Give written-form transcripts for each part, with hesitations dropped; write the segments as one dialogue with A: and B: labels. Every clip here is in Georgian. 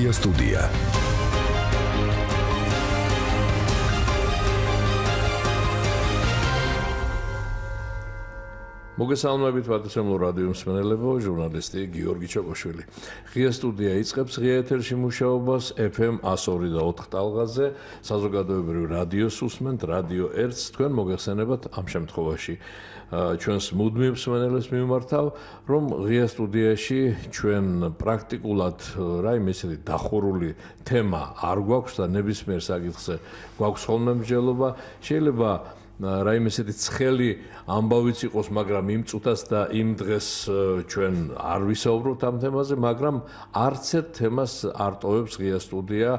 A: ღია სტუდია. მოგესალმებით პატრიციამ რადიო მსმენელებო, ჟურნალისტი გიორგი ჩოკოშვილი. ღია სტუდია იწყებს ღია ეთერში მუშაობას FM 102.4 ტალღაზე, საზოგადოებრივ რადიოს უსმენთ, რადიო 1-ს, თქვენ მოგეხსენებათ ამ შემთხვევაში. ჩვენს მუდმივ მსმენელებს მიმართავ, რომ ღია სტუდიაში ჩვენ პრაქტიკულად რაიმე ისეთი დახურული თემა არ გვაქვს და ნებისმიერ საკითხზე გვაქვს ხოლმე მსჯელობა. შეიძლება რაიმე ისეთი ცხელი ამბავიც იყოს, მაგრამ იმ წუთას და იმ დღეს ჩვენ არ ვისაუბროთ ამ თემაზე, მაგრამ არც ერთ თემას არ ტოვებს ღია სტუდია,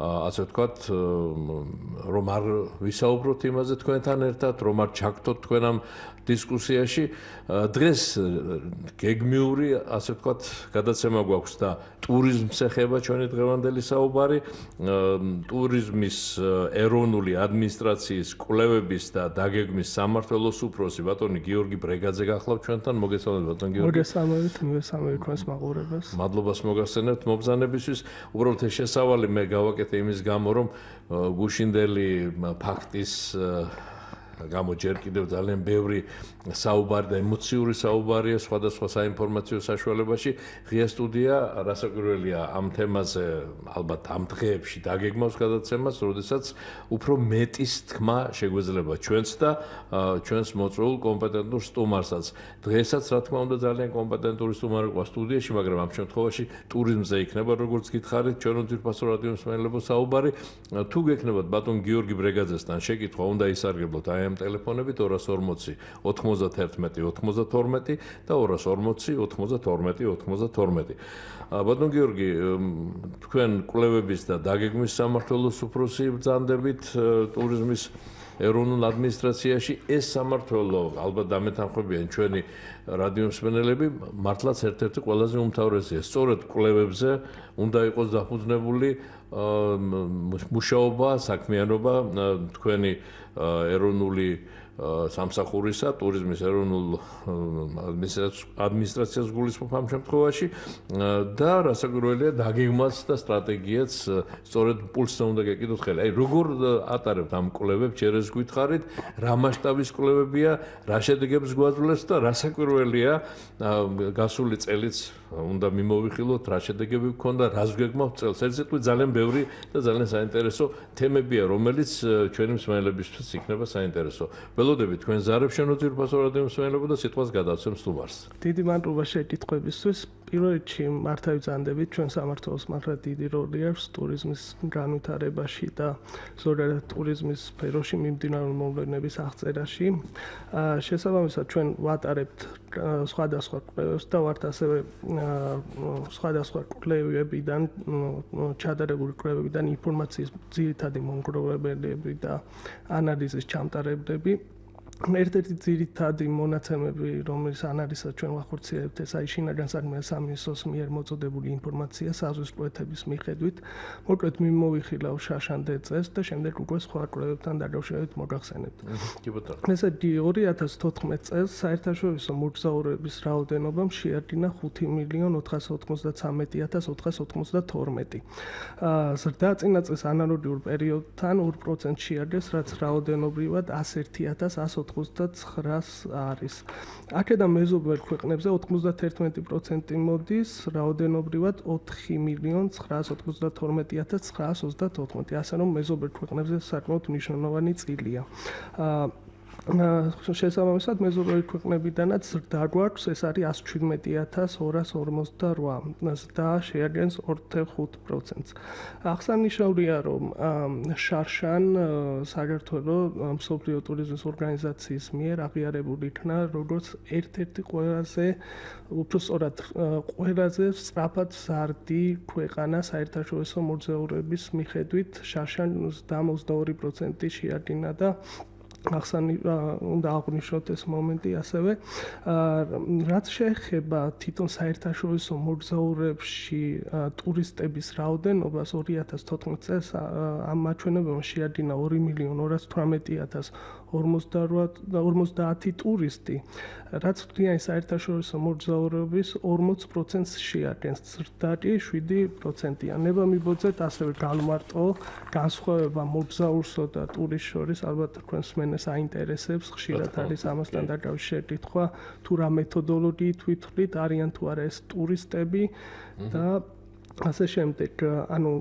A: ასე ვთქვათ, რომ არ ვისაუბროთ იმაზე თქვენთან ერთად, რომ არ ჩაგდოთ თქვენ ამ დისკუსიაში. დღეს გეგმიური, ასე ვთქვათ, გადაცემა გვაქვს და ტურიზმს ეხება ჩვენი დღევანდელი საუბარი. ტურიზმის ეროვნული ადმინისტრაციის კვლევების და დაგეგმვის სამმართველოს უფროსი ბატონი გიორგი ბრეგაძე გახლავთ ჩვენთან. მოგესალმებით ბატონ გიორგი.
B: მოგესალმებით, მივესალმებით თქვენს მაყურებელს.
A: მადლობას მოგახსენებთ მობრძანებისთვის. უბრალოდ ეს შესავალი მე გავაკეთე იმის გამო, რომ გუშინდელი ფაქტის გამო ჯერ კიდევ ძალიან ბევრი საუბარი და ემოციური საუბარია სხვადასხვა საინფორმაციო საშუალებაში. ღია სტუდია რასაკვირველია ამ თემაზე ალბათ ამ დღეებში დაგეგმავს გადაცემას, როდესაც უფრო მეტის თქმა შეგვეძლება ჩვენც და ჩვენს მოწვეულ კომპეტენტურ სტუმარსაც. დღესაც რა თქმა უნდა ძალიან კომპეტენტური სტუმარი ყავს სტუდიაში, მაგრამ ამ შემთხვევაში ტურიზმზე იქნება, როგორც გითხარით, ჩვენ ძირფასო რადიო მსმენელებო საუბარი. თუ გექნებათ ბატონ გიორგი ბრეგაძესთან შეკითხვა, უნდა ისარგებლოთ აი ამ ტელეფონებით 240 91 92 და 240 92 92. ბატონ გიორგი, თქვენ კვლევების და დაგეგმვის სამმართველოს უფროსი ბრძანდებით ტურიზმის ეროვნულ ადმინისტრაციაში. ეს სამმართველო ალბათ დამეთანხმებიან ჩვენი რადიო მსმენელები, მართლაც ერთ-ერთი ყველაზე უმთავრესია. სწორედ კვლევებზე უნდა იყოს დაფუძნებული მუშაობა, საქმიანობა თქვენი ეროვნული სამსახურისა, ტურიზმის ეროვნულ ადმინისტრაციას გულისხმობ ამ შემთხვევაში და რასაკვირველია დაგეგმვაც და სტრატეგიაც სწორედ პულსზე უნდა გეკიდოთ ხელი. აი როგორ ატარებთ ამ კვლევებს, ჯერ ეს გითხარით, რა მასშტაბის კვლევებია, რა შედეგებს გვაძლევს და რასაკვირველია გასული წელიც უნდა მიმოვიხილოთ, რა შედეგები გქონდა, რას გეგმავთ წელს. ერთ სიტყვით ძალიან ბევრი და ძალიან საინტერესო თემებია, რომელიც ჩვენი მსმენელებისთვის იქნება საინტერესო. ველოდებით თქვენ ზარებს შემოძირფასო რადიო მსმენელებო და სიტყვას გადავცემ სტუმარს.
B: დიდი მადლობა შეკითხვებისთვის. პირველ რიგში მართა ვიძანდებით, ჩვენ სამმართველოს მართლა დიდი როლი აქვს ტურიზმის განვითარებაში და ზოგადად ტურიზმის სფეროში მიმდინარე მოვლენების აღწერაში. შესაბამისად ჩვენ ვატარებთ სხვადასხვა კვლევებს და ვართ ასევე სხვადასხვა კვლევებიდან, ჩადარებული კვლევებიდან ინფორმაციის ძირითადი მომგროვებლები და ანალიზის ჩამტარებლები. ერთ-ერთი ძირითადი მონაცემები, რომელიც ანალიზსაც ჩვენ ვახორციელებთ, ეს არის შინაგან საქმეთა სამინისტროს მიერ მოწოდებული ინფორმაცია საზღვის პროექტების მიხედვით. მოკლედ მიმოვიხილავ შაშანდე წელს და შემდეგ უკვე სხვა კვლევებთან დაკავშირებით მოგახსენებთ. ესე 2014 წელს საერთაშორისო მოგზაურების რაოდენობამ შეადგინა 5,493,492. ზრდა წინა წლის ანალოგიურ პერიოდთან 2% შეადგენს, რაც რაოდენობრივად 101,199 არის. აქედან მეზობელ ქვეყნებზე 91% მოდის, რაოდენობრივად 4,992,924. ასე რომ მეზობელ ქვეყნებზე საკმაოდ მნიშვნელოვანი წილია. შესაბამისად მეზობელი ქვეყნებიდანაც ზრდა გვაქვს, ეს არის 117,248. ზრდა შეადგენს 2.5%. აღსანიშნავია, რომ შარშან საქართველოს მსოფლიო ტურიზმის ორგანიზაციის მიერ აღიარებული იქნა როგორც ერთ-ერთი ყველაზე, უფრო სწორად, ყველაზე სწრაფად ზარდი ქვეყანა საერთაშორისო მოგზაურების მიხედვით. შარშან ზრდა 22% შეადგინა და უნდა აღვნიშნოთ ეს მომენტი ასევე. რაც შეეხება თვითონ საერთაშორისო მოგზაურებში ტურისტების რაოდენობას 2014 წელს ამ მაჩვენებელმა შეადგინა 2,218,000 50 ტურისტი, რაც მთლიანი საერთაშორისო მოგზაურობის 40%-ს შეადგენს, ზრდაჭი 7%-ია. ნება მიბოძეთ ასევე განმარტო განსხვავება მოგზაურსო და ტურისტს შორის, ალბათ თქვენს მენეს აინტერესებს, ხშირად არის ამასთან დაკავშირებით კითხვა, თუ რა მეთოდოლოგიით ვითვლით, არიან თუ არა ეს ტურისტები და ასე შემდეგ, ანუ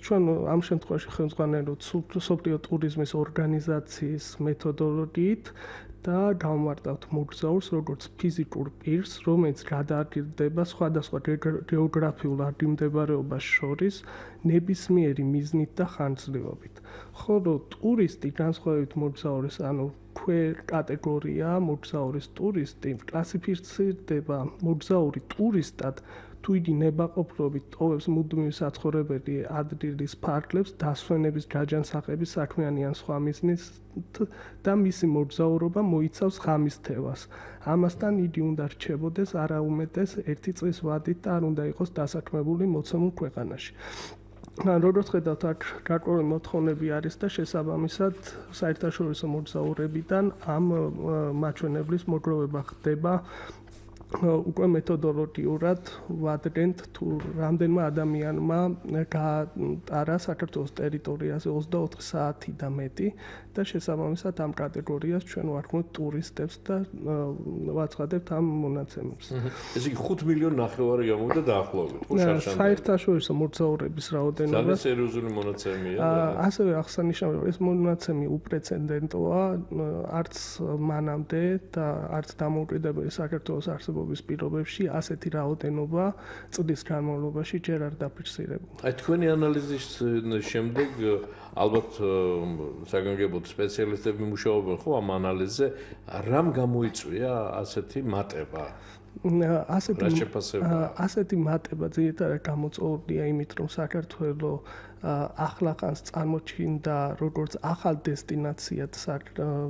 B: ჩვენ ამ შემთხვევაში ხელმძღვანელობთ მსოფლიო ტურიზმის ორგანიზაციის მეთოდოლოგიით და გავმარტავთ მოგზაურს როგორც ფიზიკურ პირს, რომელიც გადაადგილდება სხვადასხვა გეოგრაფიულ ადგილმდებარეობას შორის ნებისმიერი მიზნით და ხანგრძლივობით. ხოლო ტურისტი განსხვავებით მოგზაურის, ანუ კატეგორია მოგზაურის ტურისტი კლასიფიცირდება მოგზაური ტურისტად, თუ იგი ნებაყოფლობით ტოვებს მუდმივი საცხოვრებელი ადგილის ფარგლებს, დასვენების, გაჯანსაღების, საქმიანი ან სხვა მიზნით და მისი მოგზაურობა მოიცავს ღამისთევას. ამასთან იგი უნდა რჩებოდეს არაუმეტეს 1 წლის ვადით და არ უნდა იყოს დასაქმებული მოცემულ ქვეყანაში. როგორც ხედავთ, აქ გარკვეული მოთხოვნები არის და შესაბამისად საერთაშორისო მოგზაურებიდან ამ მაჩვენებლის მოგროვება ხდება უკვე მეთოდოლოგიურად ვადგენთ თუ რამდენმა ადამიანმა გაატარა საქართველოს ტერიტორიაზე 24 საათი და მეტი და შესაბამისად ამ კატეგორიას ჩვენ ვარქმევთ ტურისტებს და ვაცხადებთ ამ მონაცემებს.
A: ესე იგი 5 მილიონი ნახევარი გამოვიდა დაახლოებით, ხო შარშან?
B: საერთაშორისო მოგზაურების რაოდენობა
A: ძალიან სერიოზული მონაცემია.
B: ასევე აღსანიშნავია, ეს მონაცემი უპრეცედენტოა, არც მანამდე და არც დამოუკიდებელი საქართველოს არსებობის პირობებში ასეთი რაოდენობა წლის განმავლობაში ჯერ არ დაფიქსირებულა.
A: აი თქვენი ანალიზის შემდეგ ალბათ საგანგებოდ სპეციალისტები მუშაობენ ხო ამ ანალიზზე, რამ გამოიწვია ასეთი მატება?
B: ასეთი მატება ძირითადად გამოწვეულია იმით, რომ საქართველო ახლახანს წარმოჩინდა როგორც ახალ დესტინაციად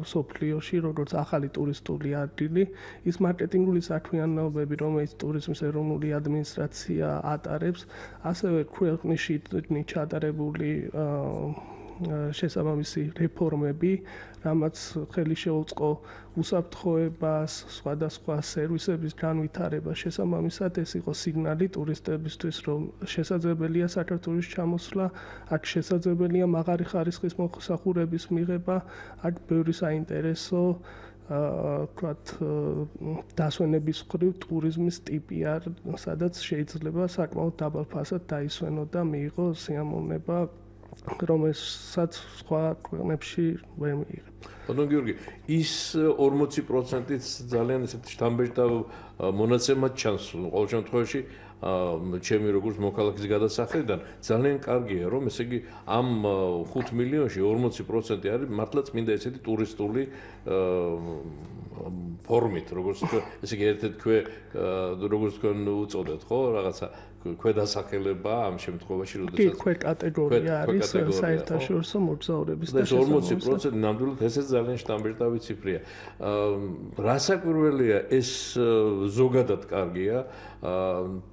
B: მსოფლიოში, როგორც ახალი ტურისტული ადგილი, ის მარკეტინგული საქმიანობები, რომელიც ტურიზმის ეროვნული ადმინისტრაცია ატარებს, ასევე ქვეყნში ჩატარებული შესაბამისი რეფორმები, რამაც ხელი შეუწყო უსაფრთხოებას, სხვადასხვა სერვისების განვითარებას, შესაბამისად ეს იყო სიგნალი ტურისტებისთვის, რომ შესაძლებელია საქართველოს ჩამოსვლა, აქ შესაძლებელია მაღალი ხარისხის მომსახურების მიღება, აქ ბევრი საინტერესო ვთქვათ დასვენების მხრივ ტურიზმის ტიპი არ, სადაც შეიძლება საკმაოდ დაბალ ფასად დაისვენო და მიიღო სიამოვნება, რომელსაც სხვა ქვეყნებში ვერ მიიღება.
A: ბატონ გიორგი, ის 40%-იც ძალიან ესეთ შთამბეჭდავ მონაცემად ჩანს ყოველ შემთხვევაში ჩემი როგორც მოქალაქის გადასახედიდან ძალიან კარგია, რომ ესე იგი ამ 5 მილიონში 40% არის მართლაც მინდა ესეთი ტურისტული ფორმით, როგორც ესე იგი ერთ-ერთ როგორც თქვენ უწოდეთ, ხო, რაღაცა ქვედასახელება ამ შემთხვევაში, როდესაც
B: კატეგორია არის საერთაშორისო მოგზაურების და
A: 40% ნამდვილად ესეც ძალიან შთამბეჭდავი ციფრია. რასაკვირველია, ეს ზოგადად კარგია,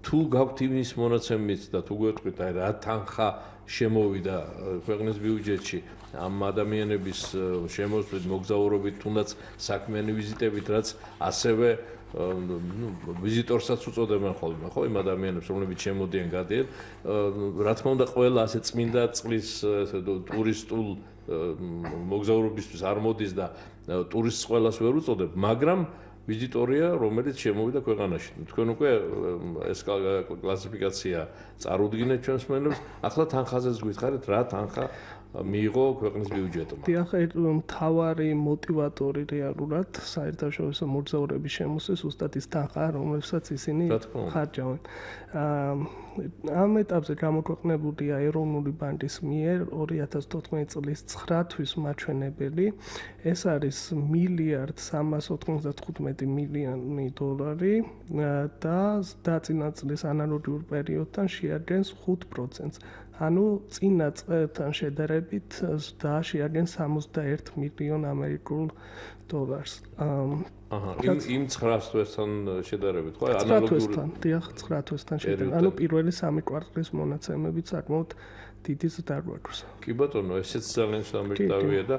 A: თუ გაქვთ იმის მონაცემით და თუ გვეტყვით, აი რა თანხა შემოვიდა ქვეყნის ბიუჯეტში ამ ადამიანების შემოსვლით, მოგზაურობით, თუნდაც საქმიანი ვიზიტებით, რაც ასევე ვიზიტორსაც უწოდებენ ხოლმე, ხო, იმ ადამიანებს, რომლებიც შემოდიან, გადიან. რა თქმა უნდა, ყველა ასე წმინდა წყლის ტურისტულ მოგზაურობისთვის არ მოდის და ტურისტს ყველას ვერ უწოდებ, მაგრამ ვიზიტორია, რომელიც შემოვიდა ქვეყანაში. თქვენ უკვე ეს კლასიფიკაცია წარუდგინეთ ჩვენს მენებს. ახლა თანხაზეც გითხარით, რა თანხა მიიღო ქვეყნის ბიუჯეტმა.
B: დიახ, მთავარი მოტივატორი რეალურად საერთაშორისო მოგზაურების შემოსვლის ზუსტად ის თანხა, რომელსაც ისინი ხარჯავენ. ამ ეტაპზე გამოქვეყნებულია ეროვნული ბანკის მიერ 2014 წლის 9 თვის მაჩვენებელი. ეს არის $1.395 მილიონი და დაწინა წლის ანალოგიურ პერიოდთან შეადგენს 5%-ს. ანუ წინა წელთან შედარებით შეადგენს $61 მილიონ ამერიკულ დოლარს.
A: იმ 9 თვესთან შედარებით, ხო?
B: ანალოგიურად. დიახ, 9 თვესთან შედარებით. ანუ პირველი 3 კვარტალის მონაცემებით საკმაოდ დიდი ზრდა გვაქვს.
A: კი ბატონო, ესეც ძალიან სამერთავია და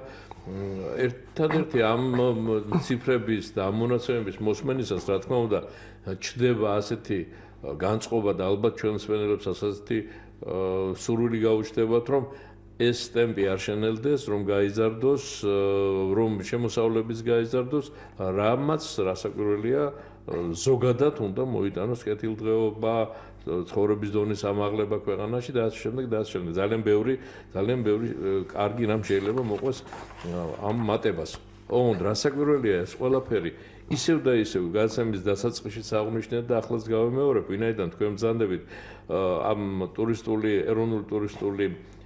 A: ერთადერთი ამ ციფრების და ამ მონაცემების მოსმენისას, რა თქმა უნდა, ჩდება ასეთი განწყობა და ალბათ ჩვენს მენელებს ასეთი სურვილი გაუჩნდებათ, რომ ეს ტემპი არ შენელდეს, რომ გაიზარდოს, რომ შემოსავლების გაიზარდოს, რამაც რასაკვირველია, ზოგადად უნდა მოიტანოს კეთილდღეობა, ცხოვრების დონის ამაღლება ქვეყანაში და ასე შემდეგ და ასე შემდეგ. ძალიან ბევრი კარგი რამ შეიძლება მოყვეს ამ მატებას. ოღონდ რასაკვირველია ეს ყველაფერი ისევ და ისევ გადაცემის დასაწყისშიც აღნიშნეთ და ახლაც გავემეორებ, ვინაიდან თქვენ ბრძანდებით ამ ეროვნული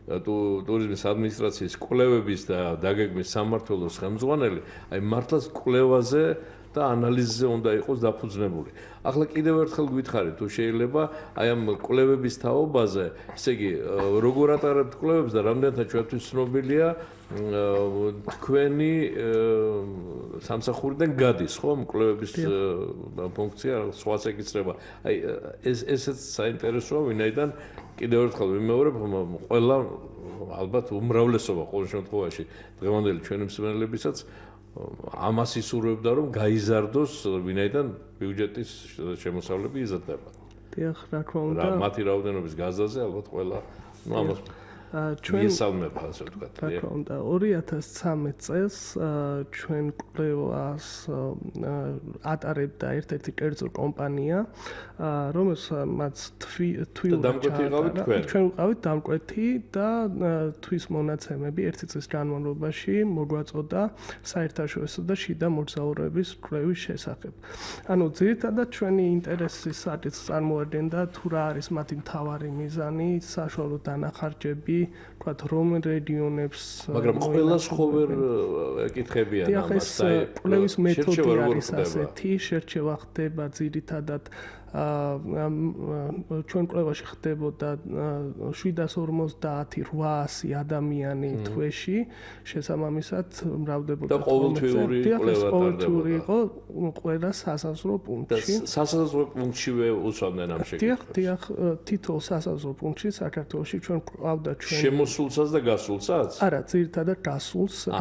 A: ტურიზმის ადმინისტრაციის კვლევების და დაგეგმვის სამმართველოს ხელმძღვანელი, აი მართლაც კვლევაზე და ანალიზზე უნდა იყოს დაფუძნებული. ახლა კიდევ ერთხელ გითხარით, თუ შეიძლება აი ამ კვლევების თაობაზე, ესე იგი, როგორ ატარებთ კვლევებს და რამდენთან ჩვენთვის ცნობილია თქვენი სამსახურიდან გადის, ხო, კვლევების ფუნქცია, სხვაც ეკისრება. აი ესეც საინტერესოა, ვინაიდან კიდევ ერთხელ ვიმეორებ, ყველა ალბათ უმრავლესობა ყოველ შემთხვევაში დღევანდელი ჩვენი მსმენელებისაც ამას ისურვებდა, რომ გაიზარდოს, ვინაიდან ბიუჯეტის შემოსავლები იზრდება.
B: დიახ, რა თქმა უნდა.
A: მათი რაოდენობის გაზაზე ალბათ ყველა, ამას ისალმება, ასე ვთქვათ.
B: რა თქმა უნდა, 2013 წელს ჩვენ კვლევას ატარებდა ერთ-ერთი კერძო კომპანია, რომელსაც თვილად ჩაატარა. ჩვენ ვიყავით დამკვეთი და თვის მონაცემები ერთი წლის განმავლობაში მოგვაწოდა საერთაშორისო და შიდა მოგზაურობის კვლევის შესახებ. ანუ ძირითადად ჩვენი ინტერესის საკითხს წარმოადგენდა თუ რა არის მათი მთავარი მიზანი, საშუალო დანახარჯები, ვთქვათ, რომ რეგიონებს
A: მაგრამ ყველას ხო ვერ ეკითხებიან ამას
B: და კვლევის მეთოდი არის ასეთი, შერჩევა ხდება ძირითადად ჩვენ კვლევაში ხდებოდა 750-800 ადამიანი თვეში, შესაბამისად მრავლდებოდა
A: და ყოველთვიური კვლევა
B: ყოველთვიური იყო ყველა სასაზღვრო პუნქტში.
A: სასაზღვრო პუნქტშივე უსვამდნენ ამ შეკითხვებს.
B: დიახ, თითოეულ სასაზღვრო პუნქტში საქართველოში ჩვენ ყავდა
A: შემოსულსაც და გასულსაც?
B: არა, ძირითადად გასულს.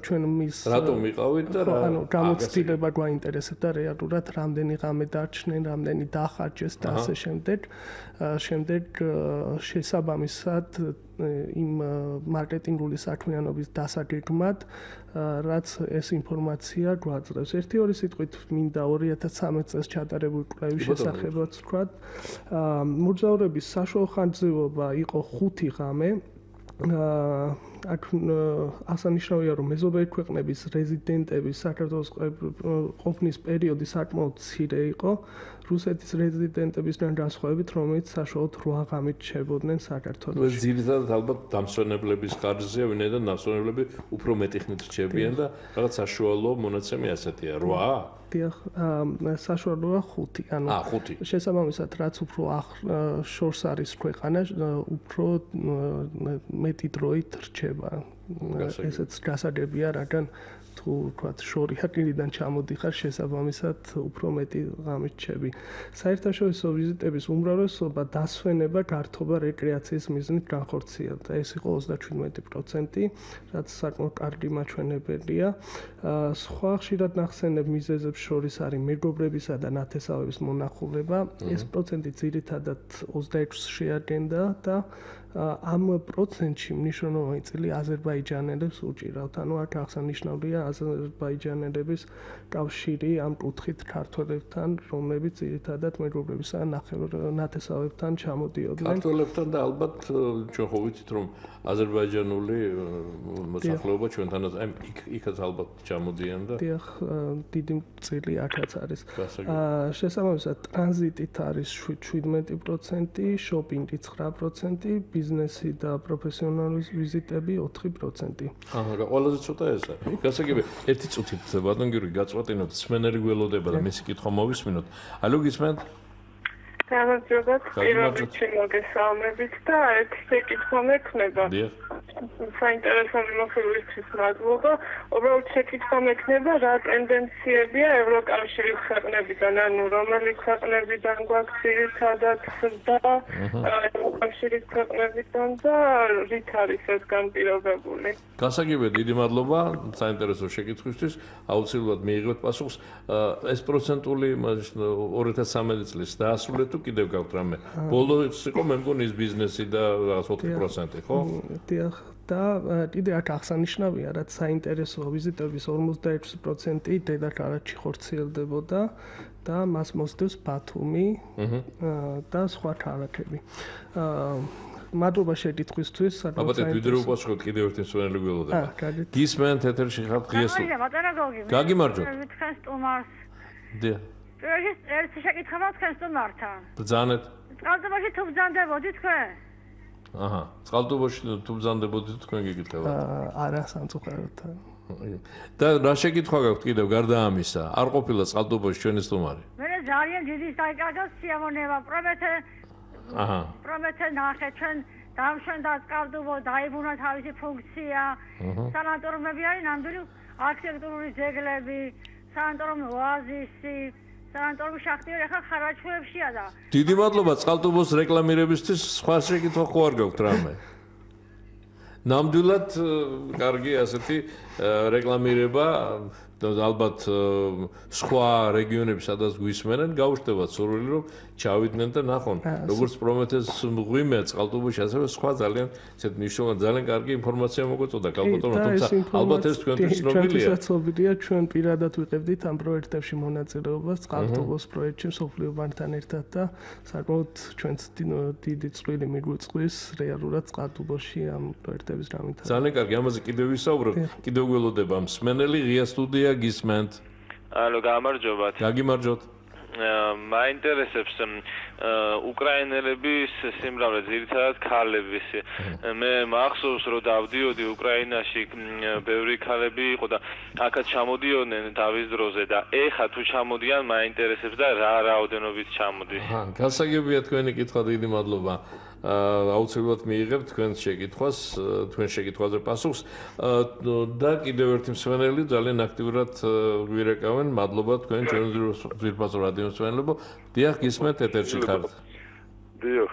B: ჩვენ მის
A: რატომ იყავით და რა?
B: ანუ გამოცდილება გვაინტერესებდა რეალურად რამდენი ღამე დარჩნენ, რამდენი დახარჯეს და ასე შემდეგ. შემდეგ შესაბამისად იმ მარკეტინგული საქმიანობის დასაგეგმად, რაც ეს ინფორმაცია გვაძლევს. ერთი-ორი სიტყვით მინდა 2013 წელს ჩატარებული კვლევის შესახებაც ვთქვათ. მოგზაურების საშუალო ხანგრძლივობა იყო 5 ღამე. აქ აღსანიშნავია, რომ მეზობელი ქვეყნების რეზიდენტების საქართველოს ყოფნის პერიოდი საკმაოდ მცირე იყო. რუსეთის რეზიდენტებისგან განსხვავებით, რომელიც საშუალოდ 8 ღამით რჩებოდნენ საქართველოში.
A: ეს ძირითადად ალბათ დამსვენებლების ხარჯზეა, ვინაიდან დამსვენებლები უფრო მეტი ხნით რჩებიან და რაღაც საშუალო მონაცემი ასეთია, 8?
B: დიახ, საშუალოა 5. ანუ
A: 5.
B: შესაბამისად, რაც უფრო შორს არის ქვეყანა, უფრო მეტი დროით რჩება. ესეც გასაგებია, რადგან თუ ვთქვათ, შორიჰაკირიდან ჩამოდიხარ, შესაბამისად უფრო მეტი ღამით რჩები. საერთაშორისო ვიზიტების უმრავლესობა დასვენება, გართობა, რეკრეაციის მიზნით განხორციელდა. ეს იყო 37%, რაც საკმაოდ კარგი მაჩვენებელია. სხვა ხშირად ნახსენებ მიზეზებს შორის არის მეგობრებისა და ნათესავების მონახულება. ეს პროცენტი ძირითადად 26-ს შეადგენდა და ამ პროცენტში მნიშვნელოვანი წილი აზერბაიჯანელებს უჭირავთ. ანუ აქ აღსანიშნავია აზერბაიჯანელების კავშირი ამ კუთხით ქართველებთან, რომლებიც ძირითადად მეგობრებისა და ნათესავებთან ჩამოდიოდნენ.
A: ქართველებთან და ალბათ ჩვენ ხო ვიცით, რომ აზერბაიჯანული მოსახლეობა ჩვენთანაც იქაც ალბათ ჩამოდიან და
B: დიახ, დიდი წილი აქაც არის. შესაბამისად, ტრანზიტით არის 17%, შოპინგი 9%, ბიზნესი და პროფესიონალური ვიზიტები 4%.
A: ყველაზე ცოტა ესა. გასაგებია, ერთი წუთით ბატონ გიორგი გაწყვეტინოთ, სმენელი გველოდება და მისი კითხვა მოვისმინოთ. ალო, გისმენთ?
C: გამარჯობათ, პირველ რიგში მოგესალმებით და ერთი შეკითხვა მექნება. საინტერესო მიმოხილვისთვის მადლობა. უბრალოდ შეკითხვა მექნება, რა ტენდენციებია ევროკავშირის ქვეყნებიდან, ანუ რომელი ქვეყნებიდან გვაქვს ძირითადად და ევროკავშირის ქვეყნებიდან და რით არის ეს განპირობებული?
A: გასაგებია, დიდი მადლობა საინტერესო შეკითხვისთვის. აუცილებლად მიიღებთ პასუხს. ეს პროცენტული 2013 წლის დაასრულეთ თუ კიდევ გაქვთ რამე? ბოლოს იყო მე მგონი ის ბიზნესი და რაღაც 4%, ხო?
B: დიახ, და კიდე აქ აღსანიშნავია, რაც საინტერესოა, ვიზიტების 41% დედაქალაქში ხორციელდებოდა და მას მოსდევს ბათუმი და სხვა ქალაქები. მადლობა შეკითხვისთვის, საკმაოდ
A: საინტერესო. აბა, ვიდრე უპასუხოთ კიდევ ერთი მსვენელი გველოდება. გისმენთ ეთერში ხართ ღია გაგიმარჯოთ.
D: თქვენ სტუმარს.
A: დიახ.
D: ერთი შეკითხვა თქვენ სტუმართან.
A: ბრძანეთ.
D: წყალტუბოში თუ ბრძანდებოდით თქვენ?
A: აჰა, წყალტუბოში თუ ბრძანდებოდით თქვენ გიკითხებათ?
B: არა, სამწუხაროდ.
A: და რა შეკითხვა გაქვთ კიდევ გარდა ამისა? არ ყოფილა წყალტუბოში ჩვენი სტუმარი?
D: მე ძალიან დიდი საიკარგო სიამოვნება პრომეთე.
A: აჰა.
D: პრომეთე ნახე ჩვენ დამშვენდა წყალტუბო, დაიბრუნა თავისი ფუნქცია. სანატორიუმები არის ნამდვილი არქიტექტურული ძეგლები, სანატორიუმი ოაზისი. სანატორიუმი შახტიერი ახლა ხარაჩულებშია და
A: დიდი მადლობა წყალტუბოს რეკლამირებისთვის. სხვა შეკითხვა ხო არ გაქვთ რამე? ნამდვილად კარგი ასეთი რეკლამირება ალბათ სხვა რეგიონებში სადაც გვისმენენ გავუშვებათ სურვილი რომ ჩავიდნენ და ნახონ როგორც პრომეთეს მღვიმე წყალტუბოში ასევე სხვა ძალიან ისეთ მნიშვნელოვანი ძალიან კარგი ინფორმაცია მოგვეწოდა კალბატონო თუმცა ალბათ ეს თქვენთვის ცნობილია
B: ცნობილია ჩვენ პირადად ვიყევდით ამ პროექტებში მონაწილეობას წყალტუბოს პროექტში მსოფლიო ბანკთან ერთად და საკმაოდ ჩვენც დიდი წვლილი მიგვიწვის რეალურად წყალტუბოში ამ პროექტების გამართებაში
A: ძალიან კარგი ამაზე კიდევ ვისაუბროთ კიდევ გველოდება მსმენელი ღია სტუდია გისმენთ.
E: ალო, გამარჯობათ.
A: გაგიმარჯოთ.
E: მაინტერესებს უკრაინელების სიმრავლე, ძირითადად ქალების. მე მახსოვს, რომ დავდიოდი უკრაინაში, ბევრი ქალები იყო და აქაც ჩამოდიოდნენ თავის დროზე და ეხა თუ ჩამოდიან, მაინტერესებს და რა რაოდენობით ჩამოდის.
A: გასაგებია თქვენი კითხვა, დიდი მადლობა. აუცილებლად მიიღებთ თქვენ შეკითხვას, თქვენ შეკითხვაზე პასუხს და კიდევ ერთი მსმენელი ძალიან აქტიურად გვირეკავენ. მადლობა თქვენ ჩვენ ძვირფასო რადიო მსმენელებო. დიახ, გისმენთ ეთერში ხართ.
F: დიახ,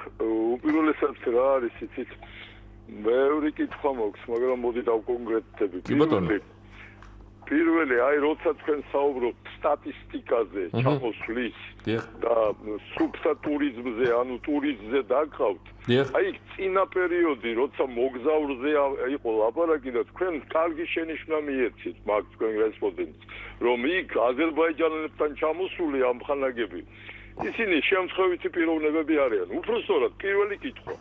F: უპირველესად რა არის იცით? ბევრი კითხვა მაქვს, მაგრამ მოდი დავკონკრეტდები. პირველი, აი როცა თქვენ საუბრობთ სტატისტიკაზე, ჩამოსვლის და სუბსატურიზმზე, ანუ ტურიზმზე დაგხავთ. აი წინა პერიოდი, როცა მოგზაურზე იყო ლაპარაკი და თქვენ კარგი შენიშვნა მიეცით, მაგ თქვენ რესპონდენტს, რომ იქ აზერბაიჯანელებთან ჩამოსული ამ ხანაგები, ისინი შემთხვევითი პიროვნებები არიან. უბრალოდ პირველი კითხვა.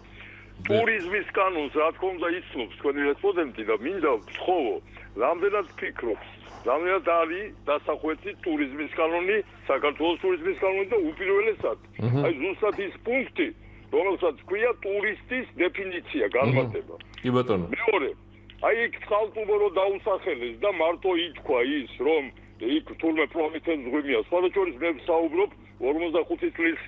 F: ტურიზმის კანონს რა თქმა უნდა იცნობს თქვენი რესპონდენტი და მინდა ვთხოვო, რამდენად ფიქრობს, რამდენად არის დასახვეცი ტურიზმის კანონი, საქართველოს ტურიზმის კანონი და უპირველესად, აი ზუსტად ის პუნქტი, რომელსაც ქვია ტურისტის დეფინიცია, განმარტება.
A: კი ბატონო.
F: მეორე, აი იქ წყალტუბო რო დაუსახელეს და მარტო ითქვა ის, რომ იქ თურმე პრომეთეს მღვიმეა, სხვადასხვა მე ვსაუბრობ 45 წლის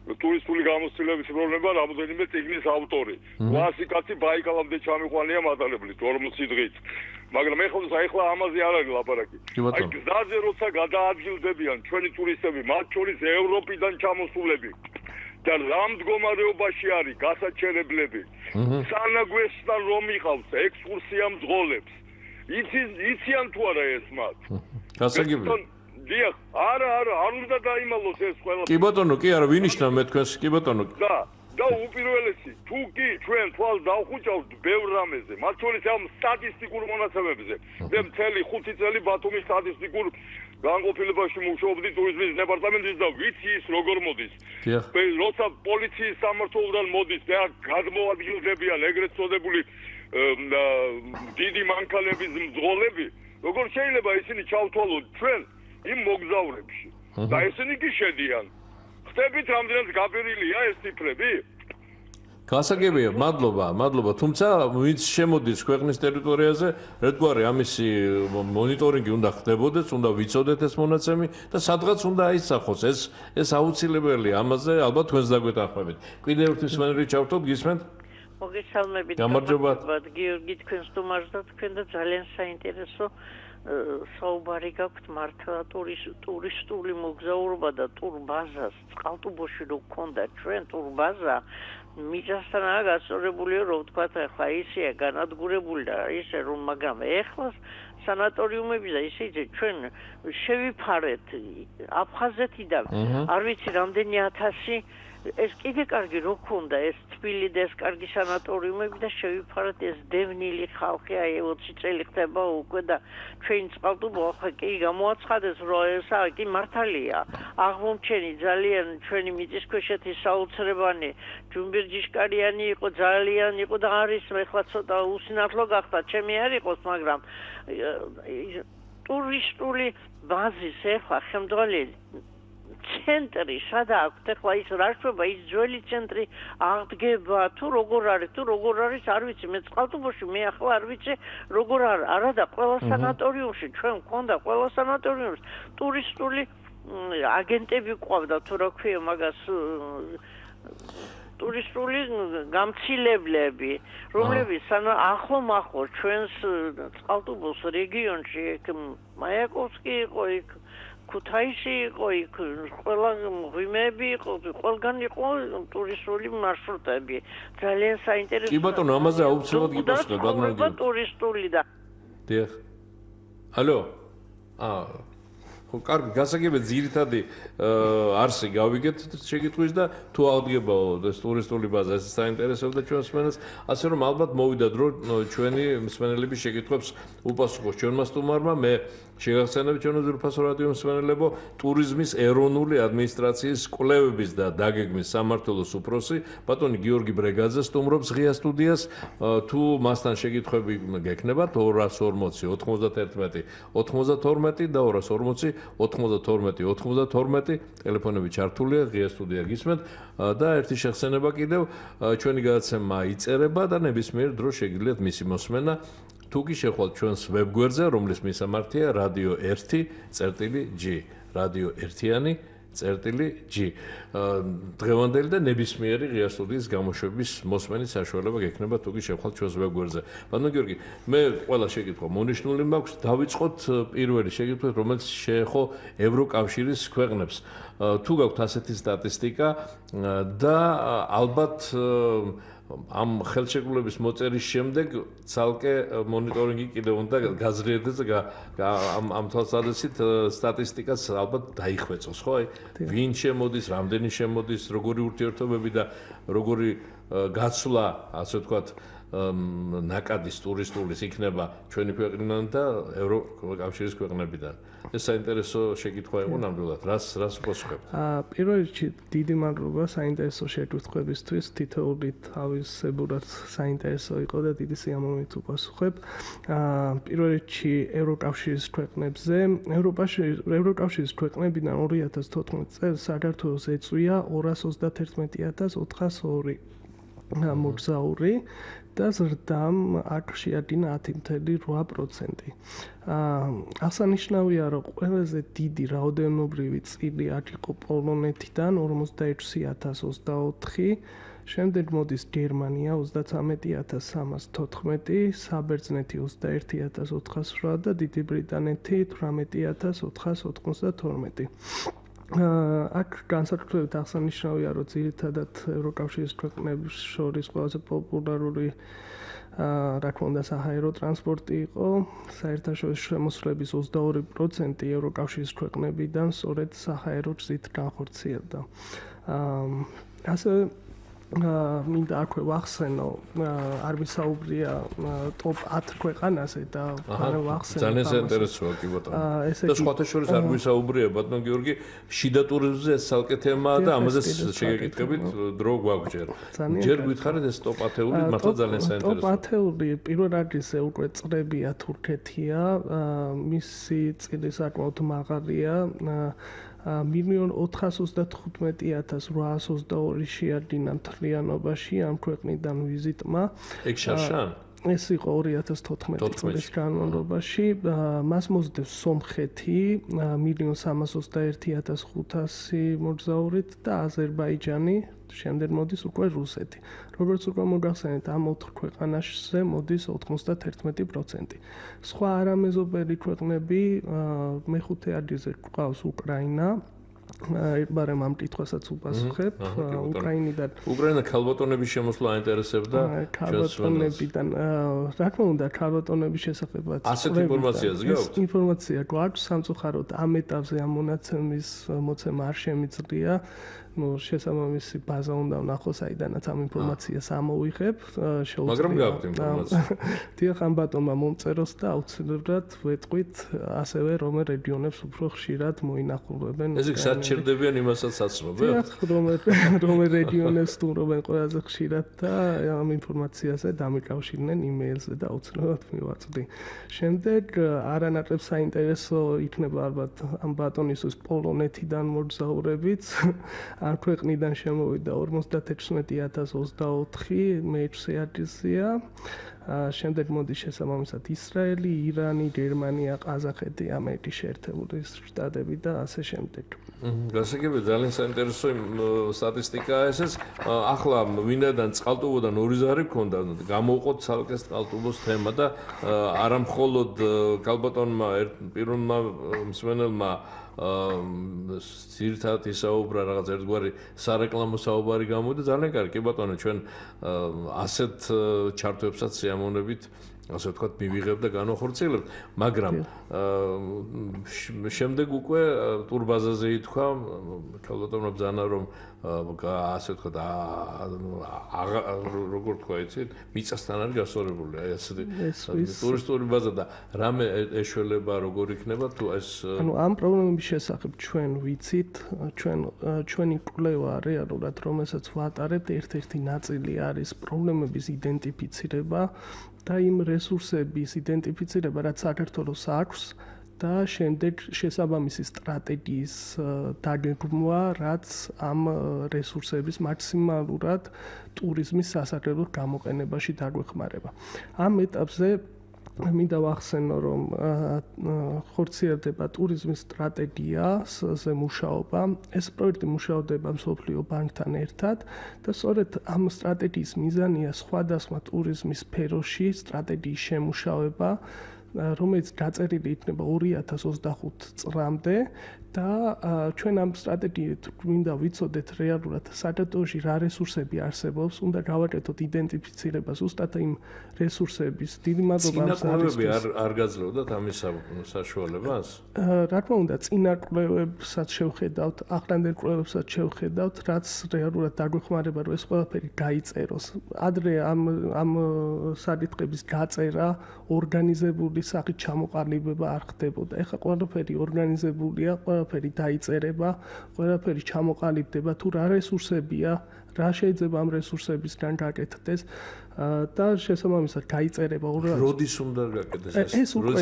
F: ტურისტული გამოცდილების პრობლემა რამოდენიმე წიგნის ავტორი. კლასიკაცი ბაიკალამდე ჩამიყვანია მატარებლით 40 დღით. მაგრამ ეხლა ამაზე არ არის ლაპარაკი. აი გზაზე როცა გადაადგილდებიან ჩვენი ტურისტები, მათ შორის ევროპიდან ჩამოსულები და რამ მდგომარეობაში არის გასაჩერებლები. სანაგვესთან რომ იყავს ექსკურსია მძღოლებს. იციან თუ არა ეს მათ?
A: გასაგებია.
F: დიახ, არა, არ უნდა დაიმალოს ეს ყველა.
A: კი ბატონო, კი არა, ვინიშნა მე თქვენს, კი ბატონო.
F: და უპირველესი, თუ კი ჩვენ თვალს დავხუჭავთ ბევრ რამეზე, მათ შორის ამ სტატისტიკურ მონაცემებზე. მე მთელი 5 წელი ბათუმის სტატისტიკურ განყოფილებაში მუშაობდი ტურიზმის დეპარტამენტის და ვიცი ის როგორ მოდის. როცა პოლიციის სამმართველოდან მოდის და გადმოადგილდებიან ეგრეთ წოდებული დიდი მანქანების მძღოლები, როგორ შეიძლება ისინი ჩავთვალოთ ჩვენ იმ მოგზაურებში და ესენი კი შედიან. ხტებით რამდენად გაბერილია ეს ციფრები?
A: გასაგებია, მადლობა. თუმცა ვინც შემოდის ქვეყნის ტერიტორიაზე, ერთგვარი ამისი მონიტორინგი უნდა ხდებოდეს, უნდა ვიცოდეთ ეს მონაცემი და სადღაც უნდა აისახოს. ეს აუცილებელია. ამაზე ალბათ თქვენს დაგვეთანხმებით. კიდევ ერთი მსმენელი ჩავთოთ, გისმენთ?
G: მოგესალმებით.
A: გამარჯობა.
G: გიორგი, თქვენ სტუმარს და თქვენ და ძალიან საინტერესო საუბარი გაქვთ მართლა ტურისტული მოგზაურობა და ტურბაზას წყალტუბოში რო გქონდა ჩვენ ტურბაზა მიწასთანაა გასწორებული რომ ვთქვათ ახლა ისეა განადგურებული და ისე რომ მაგრამ ეხლა სანატორიუმები და ისე ჩვენ შევიფარეთ აფხაზეთიდან არ ვიცი რამდენი 1000 ეს კიდე კარგი რო ქონდა ეს თბილი და ეს კარგი სანატორიუმები და შევიფარეთ ეს დევნილი ხალხი აი 20 წელი ხდება უკვე და ჩვენ წყალტუბო ახლა კი გამოაცხადეს რომ ესა კი მართალია აღმომჩენი ძალიან ჩვენი მიწისქვეშეთი საოცრებანი ჯუმბირჯიშკარიანი იყო ძალიან იყო და არის ახლა ცოტა უსინათლო გახდა ჩემი არ იყოს მაგრამ ტურისტული ბაზის ახლა ხელმძღვანელი ცენტრი სადა აქვს ახლა ის რა შვება ის ძველი ცენტრი აღდგება თუ როგორ არის არ ვიცი მე წყალტუბოში მე ახლა არ ვიცი როგორ არა და ყველა სანატორიუმში ჩვენ მქონდა ყველა სანატორიუმში ტურისტული აგენტები ყავდა თუ რა ქვია მაგას ტურისტული გამცილებლები რომლებიც ახლო ჩვენს წყალტუბოს რეგიონში იქ მაიაკოვსკი იყო იქ ქუთაისი იყო იქ ყველა მღვიმეები იყო ყველგან იყო ტურისტული მარშრუტები ძალიან საინტერესო
A: კი ბატონო ამაზე აუცილებლად გიპასუხებ ბატონო
G: ტურისტული და
A: დიახ ალო ხო კარგი გასაგებია ძირითადი არსი გავიგეთ შეკითხვის და თუ აღდგებაო ეს ტურისტული ბაზა ეს საინტერესოა ჩვენს მსმენელს ასე რომ ალბათ მოვიდა დრო ჩვენი მსმენელების შეკითხვებს უპასუხოს ჩვენმა სტუმარმა მე შეგახსენებთ ჩვენო ძვირფასო რადიო მსმენელებო ტურიზმის ეროვნული ადმინისტრაციის კვლევების და დაგეგმვის სამმართველოს უფროსი ბატონი გიორგი ბრეგაძე სტუმრობს ღია სტუდიას თუ მასთან შეკითხვები გექნებათ 240 91 92 და 240 92 ტელეფონები ჩართულია ღია სტუდია გისმენთ და ერთი შეხსენება კიდევ ჩვენი გადაცემა იწერება და ნებისმიერ დროს შეგიძლიათ მისი მოსმენა თუ კი შეხვალთ ჩვენს ვებგვერდზე რომლის მისამართია რადიო 1.g რადიო 1.g დღევანდელი და ნებისმიერი ღია სტუდიის გამოშვების მოსმენის საშუალება გექნება თუ კი შეხვალთ ჩვენს ვებგვერდზე ბატონო გიორგი მე ყველა შეკითხვა მონიშნული მაქვს დავიწყოთ პირველი შეკითხვით რომელიც შეეხო ევროკავშირის ქვეყნებს თუ გაქვთ ასეთი სტატისტიკა და ალბათ ამ ხელშეკრულების მოწერის შემდეგ ცალკე მონიტორინგი კიდევ უნდა გაზრიელდეს ამ თვალსაზრისით სტატისტიკას ალბათ დაიხვეწოს ხო აი ვინ შემოდის რამდენი შემოდის როგორი ურთიერთობები და როგორი გაცვლა ასე ვთქვათ ნაკადის ტურისტულის იქნება ჩვენი ქვეყნიდან და ევროკავშირის ქვეყნებიდან ეს საინტერესო შეკითხვა იყო ნამდვილად რას უპასუხებთ
B: პირველ რიგში დიდი მადლობა საინტერესო შეკითხვებისთვის თითოეული თავისებურად საინტერესო იყო და დიდი სიამოვნებით უპასუხებ პირველ რიგში ევროკავშირის ქვეყნებზე ევროკავშირის ქვეყნებიდან 2014 წელს საქართველოს ეწვია 221402 მოგზაური და ზრდამ აქ შეადგინა 10.8%. აღსანიშნავია, რომ ყველაზე დიდი რაოდენობრივი წილი აქ იყო პოლონეთიდან 41324, შემდეგ მოდის გერმანია 33314, საბერძნეთი 21408 და დიდი ბრიტანეთი 18492. აქ განსაკუთრებით აღსანიშნავია, რომ ძირითადად ევროკავშირის ქვეყნების შორის ყველაზე პოპულარული რა თქმა უნდა საჰაერო ტრანსპორტი იყო, საერთაშორისო შემოსვლების 22% ევროკავშირის ქვეყნებიდან სწორედ საჰაერო გზით განხორციელდა. ასე მინდა აქვე ვახსენო, არ ვისაუბრია ტოპ 10 ქვეყანაზე და ვახსენო.
A: ძალიან საინტერესოა კი ბატონო. და სხვათა შორის არ ვისაუბრია ბატონო გიორგი, შიდა ტურიზმზე ეს ცალკე თემაა და ამაზე შეგეკითხებით დრო გვაგვჭერ. ჯერ გითხარით ეს ტოპ 10-ული მართლა ძალიან საინტერესოა.
B: ტოპ 10-ული პირველ რიგზე უკვე წრებია თურქეთია, მისი წილი საკმაოდ მაღალია. 1,415,822 შეადგინა მთლიანობაში ამ ქვეყნიდან ვიზიტმა.
A: ეგ შარშან?
B: ეს იყო 2014 წლის განმავლობაში. მას მოსდევს სომხეთი 1,321,500 მოგზაურით და აზერბაიჯანი, შემდეგ მოდის უკვე რუსეთი. როგორც უკვე მოგახსენეთ, ამ 4 ქვეყანაზე მოდის 91%. სხვა არამეზობელი ქვეყნები მეხუთე ადგილზე გვყავს უკრაინა. Barem am კითხვასაც უპასუხებ.
A: უკრაინა ქალბატონების შემოსვლა აინტერესებდა
B: ქალბატონებიდან. Რა თქმა უნდა, ქალბატონების შესახებაც
A: ასეთ ინფორმაციას გაქვთ?
B: ინფორმაცია გვაქვს, სამწუხაროდ ამ ეტაპზე ამ მონაცემის მოცემა არ შემიძლია. შესაბამისი ბაზა უნდა ვნახოს, საიდანაც ამ ინფორმაციას ამოვიღებ.
A: მაგრამ გაქვთ ინფორმაცია.
B: დიახ, ამ ბატონმა მომწეროს და აუცილებლად ვეტყვით ასევე რომელ რეგიონებს უფრო ხშირად მოინახულობენ.
A: ეს იქ სად ჩერდებიან იმასაც საცნობია?
B: დიახ, რომელ რეგიონებს სტუმრობენ ყველაზე ხშირად და ამ ინფორმაციაზე დამიკავშირდნენ იმეილზე და აუცილებლად მივაწვდი. შემდეგ არანაკლებ საინტერესო იქნება ალბათ ამ ბატონისთვის პოლონეთიდან მოგზაურებიც. ამ ქვეყნიდან შემოვიდა 56,024 მეექვსე ადგილზეა. შემდეგ მოდის შესაბამისად ისრაელი, ირანი, გერმანია, ყაზახეთი, ამერიკის შეერთებული შტატები და ასე შემდეგ.
A: გასაგებია, ძალიან საინტერესო სტატისტიკაა ესეც. ახლა ვინდან წყალტუბოდან ორი ზარი ქონდა, გამოვყოთ ცალკე წყალტუბოს თემა და არა მხოლოდ ქალბატონმა პირველმა მსმენელმა ძირითადად ისაუბრა რაღაც ერთგვარი სარეკლამო საუბარი გამოვიდა ძალიან კარგი. კი ბატონო, ჩვენ ასეთ ჩარტვებსაც სიამოვნებით ასე ვთქვათ მივიღებ და განვახორციელებთ, მაგრამ შემდეგ უკვე ტურბაზაზე ითქვა ქალბატონმა ბრძანა რომ ასე ვთქვათ როგორ თქვა იცით მიწასთან არის გასწორებული აი ასეთი ტურისტული ბაზა და რამე ეშველება როგორ იქნება თუ ეს
B: ანუ ამ პრობლემების შესახებ ჩვენ ვიცით ჩვენი კვლევა რეალურად რომელსაც ვატარებთ ერთ-ერთი ნაწილი არის პრობლემების იდენტიფიცირება და იმ რესურსების იდენტიფიცირება რაც საქართველოს აქვს და შემდეგ შესაბამისი სტრატეგიის დაგეგმვა რაც ამ რესურსების მაქსიმალურად ტურიზმის სასარგებლო გამოყენებაში დაგვეხმარება. ამ ეტაპზე მინდა ვახსენო რომ ხორციელდება ტურიზმის სტრატეგიაზე მუშაობა. ეს პროექტი მუშაობდება მსოფლიო ბანკთან ერთად და სწორედ ამ სტრატეგიის მიზანია სხვადასხვა ტურიზმის სფეროში სტრატეგიის შემუშავება, რომელიც დაწერილი იქნება 2025 წლამდე და ჩვენ ამ სტრატეგიით გვინდა ვიცოდეთ რეალურად საქართველოში რა რესურსები არსებობს, უნდა გავაკეთოთ იდენტიფიცირება ზუსტად იმ რესურსების დიდი მადლობა
A: არ გაძლევდათ ამის საშუალებას?
B: რა თქმა უნდა, წინა კვლევებსაც შევხედავთ, ახლანდელ კვლევებსაც შევხედავთ, რაც რეალურად დაგვეხმარება რომ ეს ყველაფერი გაიწეროს. ადრე ამ საკითხების გაწერა ორგანიზებული სახით ჩამოყალიბება არ ხდებოდა. ეხლა ყველაფერი ორგანიზებულია, ყველაფერი დაიწერება, ყველაფერი ჩამოყალიბდება, თუ რა რესურსებია, რა შეიძლება ამ რესურსებისგან გაკეთდეს და შესაბამისად გაიწერება.
A: როდის უნდა გაკეთდეს
B: ეს? უკვე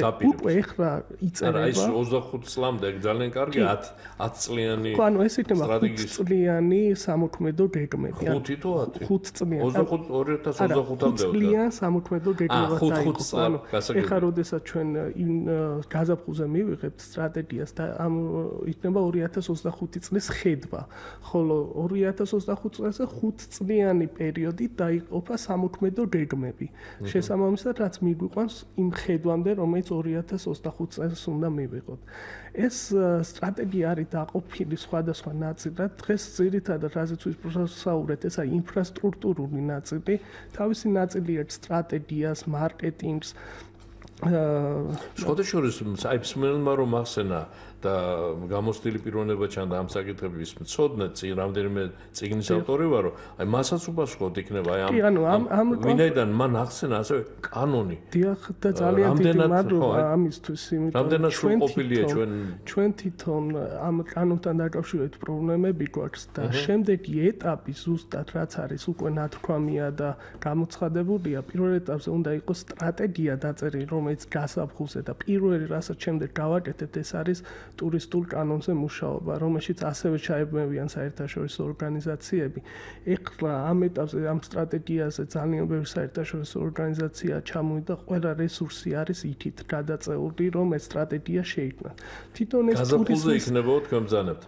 B: ეხლა იწერება.
A: არა, ეს 25 წლამდე ძალიან კარგი 10 წლიანი.
B: ხო, ანუ ეს იქნება 5 წლიანი სამოქმედო გეგმები.
A: 5 თუ 10?
B: 5 წლიანი.
A: 2025-მდე.
B: 5 წლიან სამოქმედო გეგმება
A: დაიყო. ანუ
B: ეხლა როდესაც ჩვენ გაზაფხულზე მივიღებთ სტრატეგიას და ამ იქნება 2025 წლის ხედვა. ხოლო 2025 წელს 5 წლიანი პერიოდი დაიყოფა სამოქმედო გეგმები. შესაბამისად, რაც მიგვიყვანს იმ ხედვამდე, რომელიც 2025 წელს უნდა მივიღოთ. ეს სტრატეგია არის დაყოფილი სხვადასხვა ნაწილად. დღეს ძირითადად რაზეც ვისაუბრეთ, ეს არის ინფრასტრუქტურული ნაწილი. თავისი ნაწილი აქვს სტრატეგიას, მარკეტინგს.
A: შეხოთაშორის აი მსმენელმა რომ ახსენა და გამოსტილი პიროვნება ჩანდა ამ საკითხების მცოდნე რამდენიმე წიგნის ავტორი ვარო, აი მასაც უპასუხოთ იქნება აი ამ ვინაიდან მან ახსენა ასევე კანონი.
B: დიახ და ძალიან დიდი მადლობა ამისთვის,
A: იმიტომ რამდენად სრულყოფილია
B: ჩვენ თვითონ ამ კანონთან დაკავშირებით პრობლემები გვაქვს და შემდეგი ეტაპი ზუსტად რაც არის უკვე ნათქვამია და გამოცხადებულია, პირველ ეტაპზე უნდა იყოს სტრატეგია დაწერილი, რომელიც გასაფხულზე და პირველი რასაც შემდეგ გავაკეთებთ ეს არის ტურისტულ კანონზე მუშაობა, რომელშიც ასევე ჩაებმევიან საერთაშორისო ორგანიზაციები. ეხლა ამ ეტაპზე, ამ სტრატეგიაზე ძალიან ბევრი საერთაშორისო ორგანიზაცია ჩამოვიდა, ყველა რესურსი არის იქით გადაწეული, რომ ეს სტრატეგია შეიქმნას. თვითონ ეს
A: გაზაფხულზე იქნებოდა თქვენ ბრძანებთ.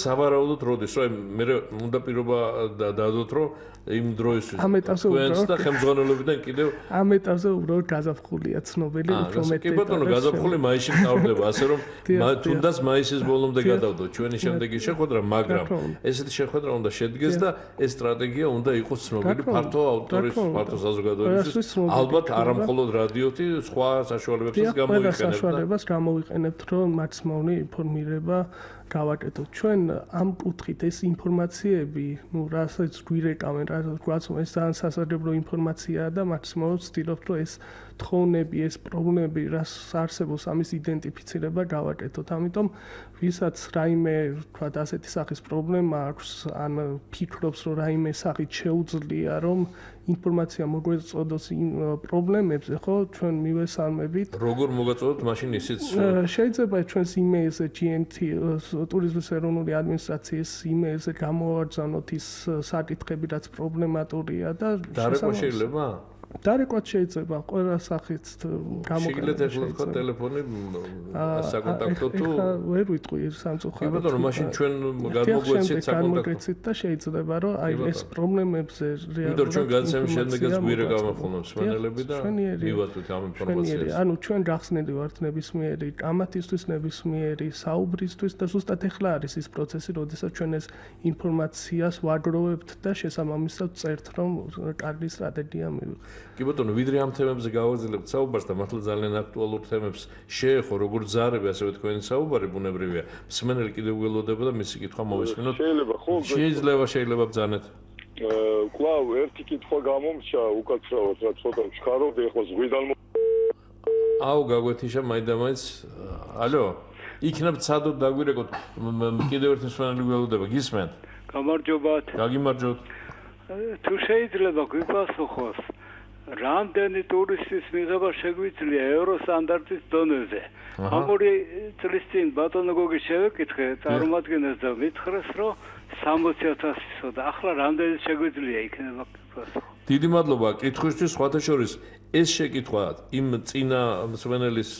A: სავარაუდოდ როდის, რომ მე უნდა პირობა დადოთ, რომ იმ დროისთვის თქვენს და ხელმძღვანელობიდან კიდევ
B: ამ ეტაპზე უბრალოდ გაზაფხულია ცნობილი, უფრო მეტი.
A: კი ბატონო, გაზაფხული მაისში მთავრდება, ასე რომ თუნდაც მაისის ბოლომდე გადავდოთ ჩვენი შემდეგი შეხვედრა, მაგრამ ესეთი შეხვედრა უნდა შედგეს და ეს სტრატეგია უნდა იყოს ცნობილი ფართო აუდიტორიის, ფართო საზოგადოებისთვის, ალბათ არა მხოლოდ რადიოთი, სხვა საშუალებებსაც გამოიყენებთ.
B: ყველა საშუალებას გამოვიყენებთ, რომ მათს მოვნე ინფორმირება გავაკეთოთ. ჩვენ ამ კუთხით ეს ინფორმაციები, რასაც გვირეკავენ, რაც ეს ძალიან სასარგებლო ინფორმაციაა და მაქსიმალურად ვცდილობთ, რომ ეს თხოვნები, ეს პრობლემები, რაც არსებობს, ამის იდენტიფიცირება გავაკეთოთ. ამიტომ ვისაც რაიმე, თქვათ, ასეთი სახის პრობლემა აქვს, ან ფიქრობს, რომ რაიმე სახით შეუძლია, რომ ინფორმაცია მოგვეწოდოს პრობლემებზე, ხო, ჩვენ მივესალმებით.
A: როგორ მოგაწოდოთ მაშინ ისიც?
B: შეიძლება ჩვენს იმეილზე GNT ტურიზმის ეროვნული ადმინისტრაციის იმეილზე გამოვაგზავნოთ ის საკითხები, რაც პრობლემატურია და
A: დარეკვა შეიძლება?
B: დარეკვაც შეიძლება ყველა სახით
A: გამოგიყენოთ. შეგიძლიათ ეხლა თქვა ტელეფონი საკონტაქტო თუ
B: ვერ ვიტყვი სამწუხაროდ.
A: კი ბატონო, მაშინ ჩვენ გადმოგვეცეთ
B: საკონტაქტო და შეიძლება რომ აი ეს პრობლემებზე რეალურად
A: იმიტომ ჩვენ გადაცემის შემდეგაც გვირეკავენ ხოლმე მსმენელები და მივაწვით ამ ინფორმაციას.
B: ანუ ჩვენ გახსნილი ვართ ნებისმიერი კამათისთვის, ნებისმიერი საუბრისთვის და ზუსტად ეხლა არის ის პროცესი, როდესაც ჩვენ ეს ინფორმაციას ვაგროვებთ და შესაბამისად წერთ, რომ კარგი სტრატეგია მივიღოთ.
A: კი ბატონო, ვიდრე ამ თემებზე გავაგრძელებთ საუბარს და მართლა ძალიან აქტუალურ თემებს შეეხო, როგორც ზარები, ასევე თქვენი საუბარი ბუნებრივია. მსმენელი კიდევ გველოდება და მისი კითხვა მოვისმინოთ. შეიძლება ბრძანეთ.
F: კვლავ ერთი კითხვა გამომჩა უკაცრავად, რა ცოტა ჩქარობდი, ეხლა ზღვიდან
A: აუ, გაგვეთიშა მაინდა-მაინც. ალო, იქნებ ცადოთ დაგვირეკოთ. კიდევ ერთი მსმენელი გველოდება, გისმენთ?
H: გამარჯობათ.
A: გაგიმარჯობთ.
H: თუ შეიძლება გვიპასუხოს, რამდენი ტურისტის მიღება შეგვიძლია ევროსტანდარტის დონეზე? ამ ორი წლის წინ ბატონო გოგი შევეკითხე წარმომადგენელს და მითხრეს, რომ 60,000-ო და ახლა რამდენი შეგვიძლია იქნება გვიპასუხო.
A: დიდი მადლობა კითხვისთვის, სხვათა შორის ეს შეკითხვა იმ წინა მსმენელის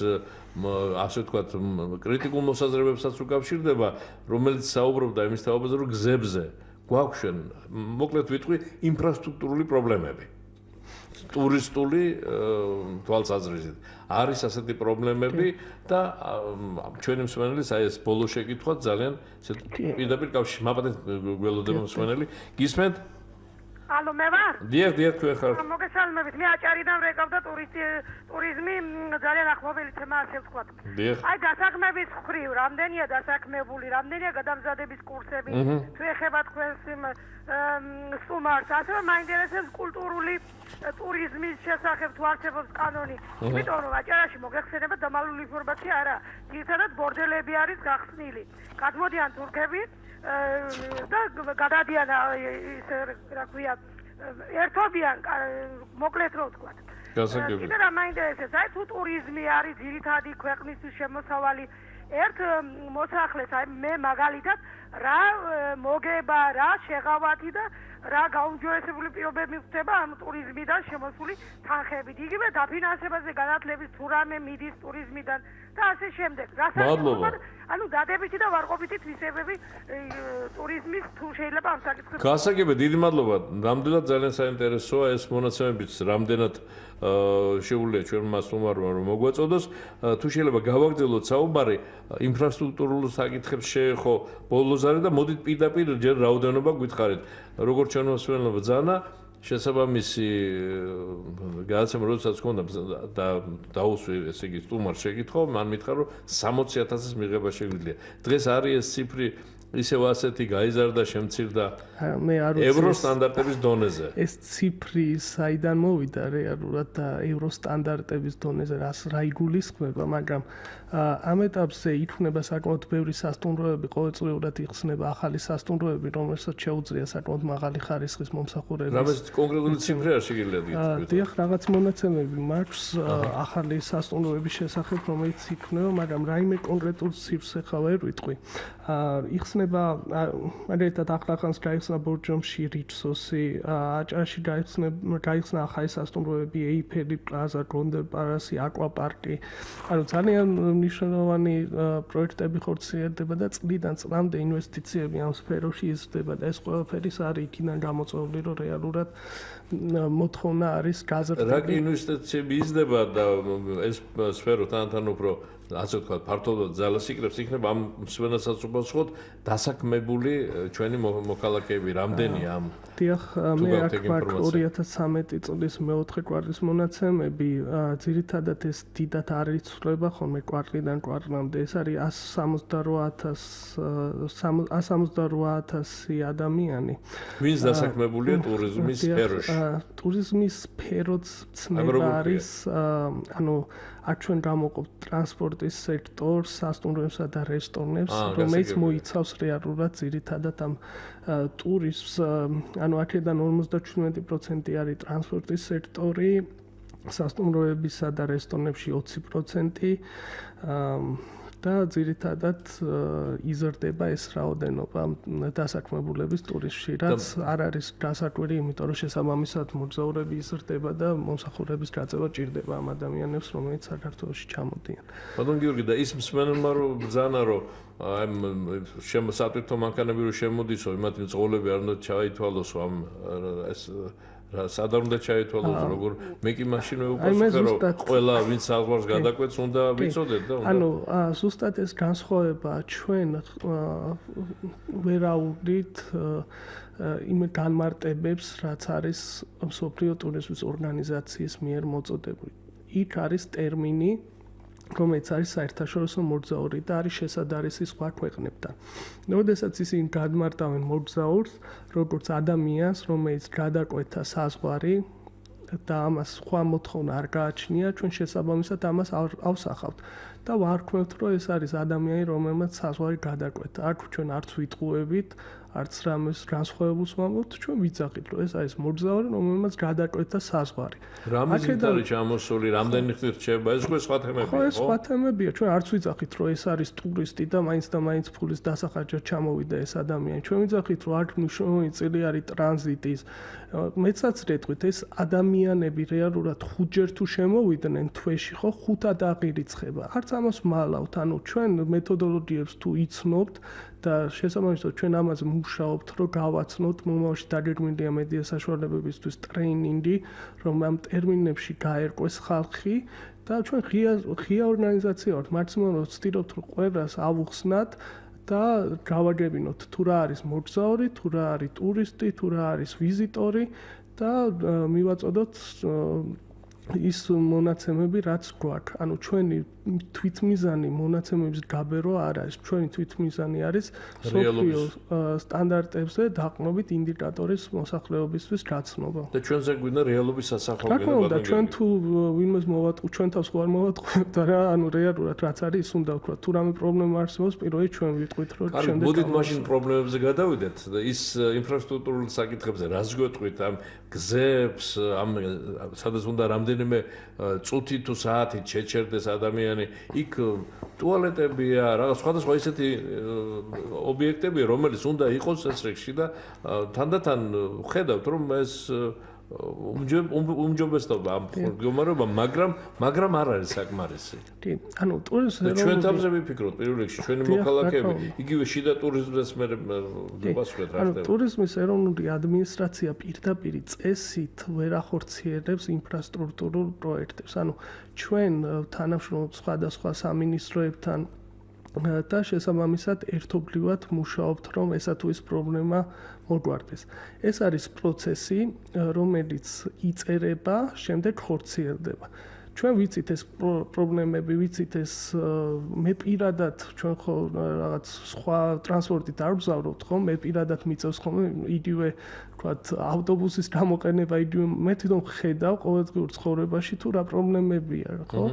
A: ასე ვთქვათ კრიტიკულ მოსაზრებებსაც უკავშირდება, რომელიც საუბრობდა იმის თაობაზე, რომ გზებზე გვაქვს მოკლედ ვიტყვი ინფრასტრუქტურული პრობლემები. ტურისტული თვალსაზრისით არის ასეთი პრობლემები და ჩვენი მსმენელის აი ეს ბოლო შეკითხვა ძალიან პირდაპირ კავშირში მაპატეთ გველოდება მსმენელი. გისმენთ?
D: ალო, მე ვარ?
A: დიახ, თქვენ ხართ.
D: მოგესალმებით. მე აჭარიდან ვეკავდა ტურიზმი ძალიან ახლობელი თემა ასე ვთქვათ. აი დასაქმების ხრივ, რამდენია დასაქმებული, რამდენია გადამზადების კურსები, თუ ეხება თქვენს სტუმარს, ასე რომ მაინტერესებს კულტურული ტურიზმის შესახებ თუ არსებობს კანონი. იმიტომ რომ აჭარაში მოგეხსენება დამალული ინფორმაცია არა. ძირითადად ბორდელები არის გახსნილი. გადმოდიან თურქები და გადადიან ის რა ქვია ერთობიან მოკლედ რო ვთქვათ. კიდე რა მაინტერესებს, აი თუ ტურიზმი არის ძირითადი ქვეყნისთვის შემოსავალი ერთ მოსახლეს, აი მე მაგალითად რა მოგება, რა შეღავათი და რა გაუმჯობესებული პირობები ხდება ამ ტურიზმიდან შემოსული თანხებით. იგივე დაფინანსებაზე განათლების თუ რამე მიდის ტურიზმიდან და ასე შემდეგ.
A: მადლობა.
D: ანუ დადებითი და ვარყოფითი თვისებები ტურიზმის თუ შეიძლება ამ საკითხებში.
A: გასაგებია, დიდი მადლობა. რამდენად ძალიან საინტერესოა ეს მონაცემებიც, რამდენად შეუძლია ჩვენმა სტუმარმა რომ მოგვაწოდოს. თუ შეიძლება გავაგრძელოთ საუბარი ინფრასტრუქტურულ საკითხებს შეეხო ბოლოზარი და მოდით პირდაპირ ჯერ რაოდენობა გითხარით. როგორც ჩვენმა მსმენელმა ბრძანა, შესაბამისი გადაცემა როდესაც ჰქონდა და დაუსვი ესე იგი სტუმარს შეკითხო, მან მითხრა რომ 60,000-ის მიღება შეგვიძლია. დღეს არის ეს ციფრი ისევ ასეთი გაიზარდა, შემცირდა ევრო სტანდარტების დონეზე.
B: ეს ციფრი საიდან მოვიდა რეალურად და ევრო სტანდარტების დონეზე რა იგულისხმება, მაგრამ ამ ეტაპზე იქნება საკმაოდ ბევრი სასტუმროები, ყოველწლიურად იხსნება ახალი სასტუმროები, რომელსაც შეუძლია საკმაოდ მაღალი ხარისხის მომსახურების.
A: რამეს კონკრეტული ციფრი არ შეგიძლიათ გითხრათ?
B: დიახ, რაღაც მონაცემები მაქვს ახალი სასტუმროების შესახებ, რომელიც იქნება, მაგრამ რაიმე კონკრეტულ ციფრს ახლა ვერ ვიტყვი. იხსნება მაგალითად ახლახანს გაიხსნა ბორჯომში რიჩსოსი, აჭარაში გაიხსნა ახალი სასტუმროები, ეიფელი პლაზა, გონდერ პარასი, აკვაპარკი. ანუ ძალიან მნიშვნელოვანი პროექტები ხორციელდება და წლიდან წლამდე ინვესტიციები ამ სფეროში იზრდება და ეს ყველაფერი არის იქიდან გამოწვეული, რომ რეალურად მოთხოვნა არის გაზრდილი.
A: რა ინვესტიციები იზრდება და ეს სფერო თან უფრო ასე ვთქვათ, ფართოდ ძალას იკრებს, იქნება ამ სვენასაც უპასუხოთ დასაქმებული ჩვენი მოქალაქეები, რამდენია ამ.
B: დიახ, მე აქ მაქვს 2013 წლის მეოთხე კვარტლის მონაცემები, ძირითადად ეს დიდად არ იცვლება ხოლმე კვარტლიდან კვარტლამდე. ეს არის 178,000 ადამიანი.
A: ვინც დასაქმებულია ტურიზმის სფეროში?
B: ტურიზმის სფეროც ცნება არის, ანუ აქ ჩვენ გამოვყოფთ ტრანსპორტის სექტორს, სასტუმროებსა და რესტორნებს, რომელიც მოიცავს რეალურად ძირითადად ამ ტურიზმს, ანუ აქედან 57% არის ტრანსპორტის სექტორი, სასტუმროებისა და რესტორნებში 20%, და ძირითადად იზრდება ეს რაოდენობა დასაქმებულების ტურიზმში, რაც არ არის გასაკვირი, იმიტომ რომ შესაბამისად მოგზაურები იზრდება და მომსახურების გაწევა ჭირდება ამ ადამიანებს, რომელიც საქართველოში ჩამოდიან.
A: ბატონ გიორგი, და ის მსმენელმა რომ ბრძანა, რომ ამ სატვირთო მანქანები რომ შემოდისო, იმათი მძღოლები არ უნდა ჩაითვალოს ამ ეს სად არ უნდა ჩაითვალოს, როგორ მე კი მაშინვე უპასუხე, რომ ყველა ვინც საზღვარს გადაკვეთს, უნდა ვიცოდეთ და უნდა.
B: ანუ ზუსტად ეს განსხვავება ჩვენ ვერაუდით იმ განმარტებებს, რაც არის მსოფლიო ტურიზმის ორგანიზაციის მიერ მოწოდებული. იქ არის ტერმინი, რომელიც არის საერთაშორისო მოგზაური და არის შესადარისი სხვა ქვეყნებთან. როდესაც ისინი გადმარტავენ მოგზაურს, როგორც ადამიანს, რომელიც გადაკვეთა საზღვარი და ამას სხვა მოთხოვნა არ გააჩნია, ჩვენ შესაბამისად ამას ავსახავთ და ვარქმევთ, რომ ეს არის ადამიანი, რომელმაც საზღვარი გადაკვეთა. აქ ჩვენ არც ვიტყუებით, არც რამეს განსხვავებულს ვამბობთ, ჩვენ ვიცახით, რომ ეს არის მოგზაური, რომელმაც გადაკვეთა საზღვარი.
A: რამის არის ჩამოსული, რამდენი ხნით რჩება, ეს სხვა თემებია,
B: ხო? ეს სხვა თემებია, ჩვენ არც ვიცახით, რომ ეს არის ტურისტი და მაინც ფულის დასახარჯად ჩამოვიდა ეს ადამიანი. ჩვენ ვიცახით, რომ აქ მნიშვნელოვანი წილი არის ტრანზიტის. მეცაც რეტყვით, ეს ადამიანები რეალურად 5ჯერ თუ შემოვიდნენ თვეში, ხო, 5-ად აღირიცხება. არც ამას მალავთ, ანუ ჩვენ მეთოდოლოგიებს თუ იცნობთ და შესაბამისად ჩვენ ამაზე მუშაობთ, რომ გავაცნოთ მომავალში დაგეგმილია მედია საშუალებებისთვის ტრეინინგი, რომ ამ ტერმინებში გაერკვეს ხალხი და ჩვენ ღია ორგანიზაცია ვართ, მაქსიმალურად ვცდილობთ, რომ ყველას ავუხსნათ და გავაგებინოთ თუ რა არის მოგზაური, თუ რა არის ტურისტი, თუ რა არის ვიზიტორი და მივაწოდოთ ის მონაცემები, რაც გვაქვს. ანუ ჩვენი თვითმიზანი მონაცემების გაბერო არ არის. ჩვენი თვითმიზანი არის მსოფლიო სტანდარტებზე დაყრდნობით ინდიკატორის მოსახლეობისთვის გაცნობა.
A: და ჩვენზე გვინდა რეალობის სასახაობი
B: და ჩვენ თუ ვინმეს მოვატყუთ, ჩვენ თავს ხوار მოვატყუებთ რა, ანუ რეალურად რაც არის, ის უნდა ვქოთ. თუ რამე პრობლემა არსებობს, პირველი ჩვენ ვიტყვით, რომ
A: შემდეგ მოდით მაშინ პრობლემებზე გადავიდეთ. ის ინფრასტრუქტურულ საკითხებზე რას გვეტყვით ამ გზებს, ამ სადაც უნდა რამდენიმე წუთი თუ საათი შეჩერდეს ადამიანი იქ ტუალეტებია, რაღაც სხვადასხვა ისეთი ობიექტებია, რომელიც უნდა იყოს ეს რეგში და თანდათან ხედავთ, რომ ეს უმჯობესდება ამ მდგომარეობა, მაგრამ არ არის საკმარისი.
B: კი, ანუ ტურიზმი
A: ჩვენ თავზე ვიფიქროთ პირველ რიგში, ჩვენი მოქალაქეები, იგივე შიდა ტურიზმზეც მე ვაპასუხეთ რა ხდება.
B: ტურიზმის ეროვნული ადმინისტრაცია პირდაპირ წესით ვერ ახორციელებს ინფრასტრუქტურულ პროექტებს. ანუ ჩვენ თანამშრომლობთ სხვადასხვა სამინისტროებთან და შესაბამისად ერთობლივად მუშაობთ, რომ ესა თუ ის პრობლემა მოგვარდეს. ეს არის პროცესი, რომელიც იწერება, შემდეგ ხორციელდება. ჩვენ ვიცით ეს პრობლემები, ვიცით ეს მე პირადად ჩვენ ხო რაღაც სხვა ტრანსპორტით არ ვზავრობთ ხო, მე პირადად მიწევს ხოლმე იგივე ვთქვათ ავტობუსის გამოყენება, იგივე მე თვითონ ხედავ ყოველდღიურ ცხოვრებაში თუ რა პრობლემებია ხო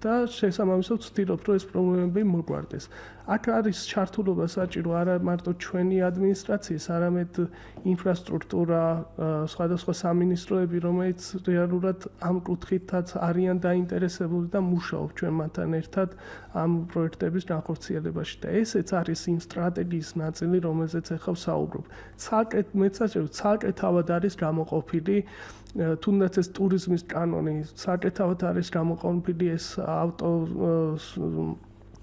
B: და შესაბამისად ვცდილობ რომ ეს პრობლემები მოგვარდეს. აქ არის ჩართულობა საჭირო არა მარტო ჩვენი ადმინისტრაციის, არამედ ინფრასტრუქტურა, სხვადასხვა სამინისტროები, რომელიც რეალურად ამ კუთხითაც არიან დაინტერესებული და მუშაობ ჩვენ მათთან ერთად ამ პროექტების განხორციელებაში და ესეც არის იმ სტრატეგიის ნაწილი, რომელზეც ახლა ვსაუბრობ. ცალკე თავად არის გამოყოფილი თუნდაც ეს ტურიზმის კანონი, საკეთავად არის გამოყოფილი ეს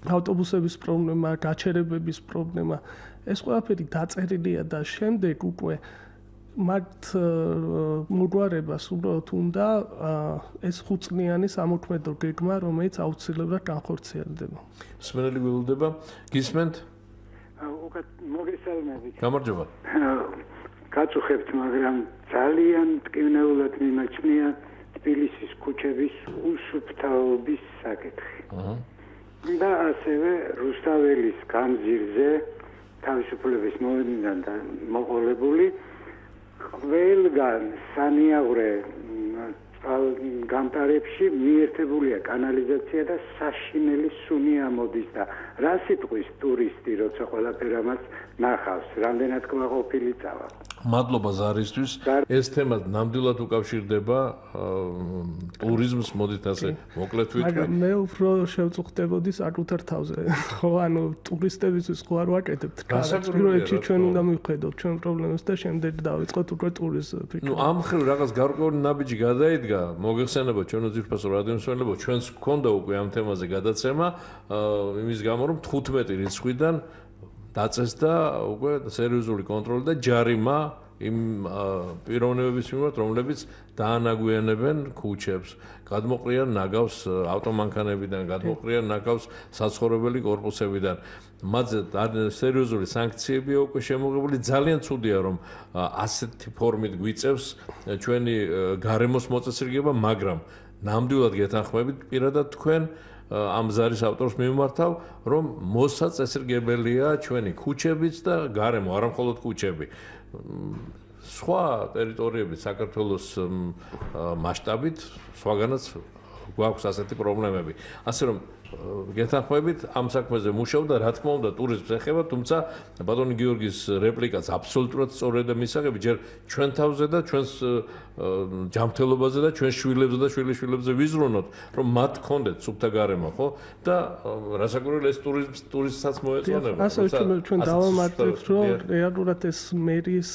B: ავტობუსების პრობლემა, გაჩერებების პრობლემა. ეს ყველაფერი დაწერილია და შემდეგ უკვე მათ მოგვარებას უბრალოდ უნდა ეს 5 წლიანი სამოქმედო გეგმა, რომელიც აუცილებლად განხორციელდება.
A: მსმენელი გველოდება, გისმენთ?
H: უკეთ მოგესალმებით.
A: გამარჯობა.
H: გაწუხებთ, მაგრამ ძალიან მტკივნეულად მიმაჩნია თბილისის ქუჩების უსუფთავობის საკითხი. და ასევე რუსთაველის გამზირზე თავისუფლების მოედნიდან მოყოლებული ყველგან სანიაღვრე გამტარებში მიერთებულია კანალიზაცია და საშინელი სუნი ამოდის და რა სიტყვის ტურისტი როცა ყველაფერ ამას ნახავს, რამდენად კმაყოფილი წავა.
A: მადლობა ზარისთვის. ეს თემა ნამდვილად უკავშირდება ტურიზმს, მოდით ასე მოკლედ ვიტყვი.
B: მაგრამ მე უფრო შევწუხდებოდი საკუთარ თავზე. ხო, ანუ ტურისტებისთვის ხო არ ვაკეთებთ. პირველში ჩვენ უნდა მივხედოთ ჩვენ პრობლემებს და შემდეგ დავიწყოთ უკვე ტურიზმს.
A: ნუ ამ ხრივ რაღაც გარკვეული ნაბიჯი გადაიდგა, მოგეხსენებათ ჩვენო ძირფასო რადიომსმენელებო, ჩვენს გქონდა უკვე ამ თემაზე გადაცემა, იმის გამო რომ 15 რიცხვიდან დაწესდა უკვე სერიოზული კონტროლი და ჯარიმა იმ პიროვნებების მიმართ, რომლებიც დაანაგვიანებენ ქუჩებს, გადმოყრიან ნაგავს ავტომანქანებიდან, გადმოყრიან ნაგავს საცხოვრებელი კორპუსებიდან. მათზე სერიოზული სანქციებია უკვე შემოღებული. ძალიან ცუდია, რომ ასეთი ფორმით გვიწევს ჩვენი გარემოს მოწესრიგება, მაგრამ ნამდვილად გეთანხმებით პირადად თქვენ ამ ზარის ავტორს მიმართავ, რომ მოსაწესრიგებელია ჩვენი ქუჩებიც და გარემო, არა მხოლოდ ქუჩები. სხვა ტერიტორიები საქართველოს მასშტაბით სხვაგანაც გვაქვს ასეთი პრობლემები. ასე რომ გეთანხმებით ამ საქმეზე მუშაობ და რა თქმა უნდა ტურიზმს ეხება, თუმცა ბატონი გიორგის რეპლიკაც აბსოლუტურად სწორია და მისაღები, ჯერ ჩვენ თავზე და ჩვენს ჯანმრთელობაზე და ჩვენ შვილებზე და შვილიშვილებზე ვიზრუნოთ, რომ მათ გქონდეთ სუფთა გარემო, ხო? და რასაკვირველია ეს ტურისტსაც მოეწონება.
B: ასე ჩვენ დავამატებთ, რომ რეალურად ეს მერის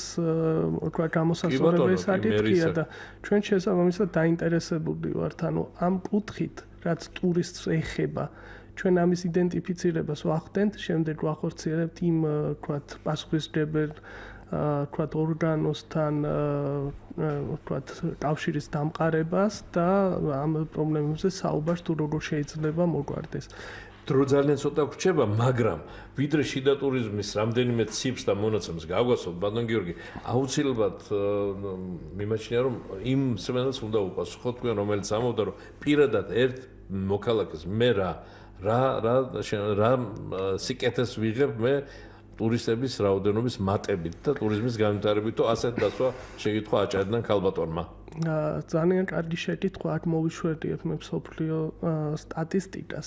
B: თქვა გამოსასწორებელი საკითხია და ჩვენ შესაბამისად დაინტერესებული ვართ, ანუ ამ კუთხით რაც ტურისტს ეხება, ჩვენ ამის იდენტიფიცირებას ვახდენთ, შემდეგ ვახორციელებთ იმ თქვათ პასუხისმგებელ თქვათ ორგანოსთან თქვათ კავშირის დამყარებას და ამ პრობლემებზე საუბარს თუ როგორ შეიძლება მოგვარდეს.
A: დრო ძალიან ცოტა გვრჩება, მაგრამ ვიდრე შიდა ტურიზმის რამდენიმე ციფრს და მონაცემს გავგასვათ, ბატონ გიორგი, აუცილებლად მიმაჩნია, რომ იმ სმენელს უნდა უპასუხოთ თქვენ, რომელიც ამბობდა, რომ პირადად ერთ მოქალაქეს მე რა სიკეთეს ვიღებ მე ტურისტების რაოდენობის მატებით და ტურიზმის განვითარებით, თუ ასეთ დაცვა შეკითხვა აჭარიდან ქალბატონმა.
B: ძალიან კარგი შეკითხვა, აქ მოვიშვერდიებ მე მსოფლიო სტატისტიკას.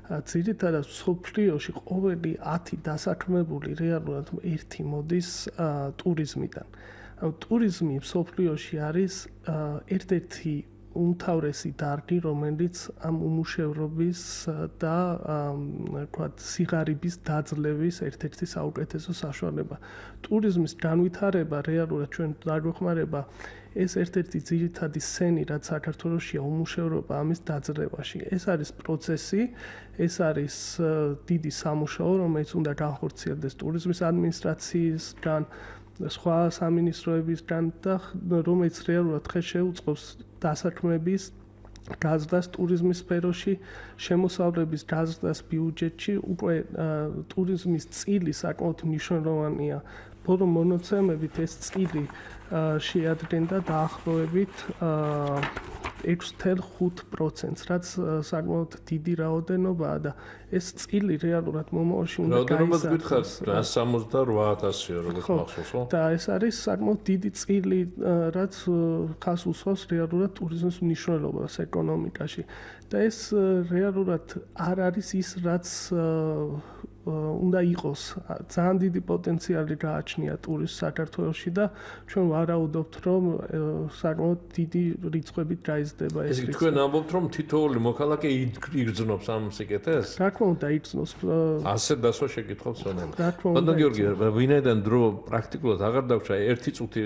B: ძირითადად მსოფლიოში ყოველი 10 დასაქმებული რეალურად ერთი მოდის ტურიზმიდან. ტურიზმი მსოფლიოში არის ერთ-ერთი უმთავრესი დარგი, რომელიც ამ უმუშევრობის და ვთქვათ სიღარიბის დაძლევის ერთ-ერთი საუკეთესო საშუალება. ტურიზმის განვითარება რეალურად ჩვენ დაგვეხმარება ეს ერთ-ერთი ძირითადი სენი, რაც საქართველოშია უმუშევრობა ამის დაძლევაში. ეს არის პროცესი, ეს არის დიდი სამუშაო, რომელიც უნდა განხორციელდეს ტურიზმის ადმინისტრაციისგან, სხვა სამინისტროებისგან და რომელიც რეალურად ხეს შეუწყობს დასაქმების გაზრდას ტურიზმის სფეროში, შემოსავლების გაზრდას ბიუჯეტში, უკვე ტურიზმის წილი საკმაოდ მნიშვნელოვანია ბოლო მონაცემებით ეს წილი შეადგენდა დაახლოებით 6.5%-ს, რაც საკმაოდ დიდი რაოდენობაა და ეს წილი რეალურად მომავალში უნდა
A: გაიზარდოს. რაოდენობას გითხართ 168,000-ია, როგორც მახსოვს, ხო?
B: და ეს არის საკმაოდ დიდი წილი, რაც ხას უსვავს რეალურად ტურიზმის მნიშვნელობას ეკონომიკაში. და ეს რეალურად არ არის ის, რაც უნდა იყოს. ძალიან დიდი პოტენციალი გააჩნია ტურიზმს საქართველოში და ჩვენ ვარაუდობთ, რომ საკმაოდ დიდი რიცხვებით გაიზრდება ეს.
A: ესე იგი თქვენ ამბობთ, რომ თითოეული მოქალაქე იგრძნობს ამ სიკეთეს?
B: რა თქმა უნდა იგრძნობს.
A: ასე დასვა შეკითხავს სვენელი. ბატონ გიორგი, ვინაიდან დრო პრაქტიკულად აღარ დაგვჭა, ერთი წუთი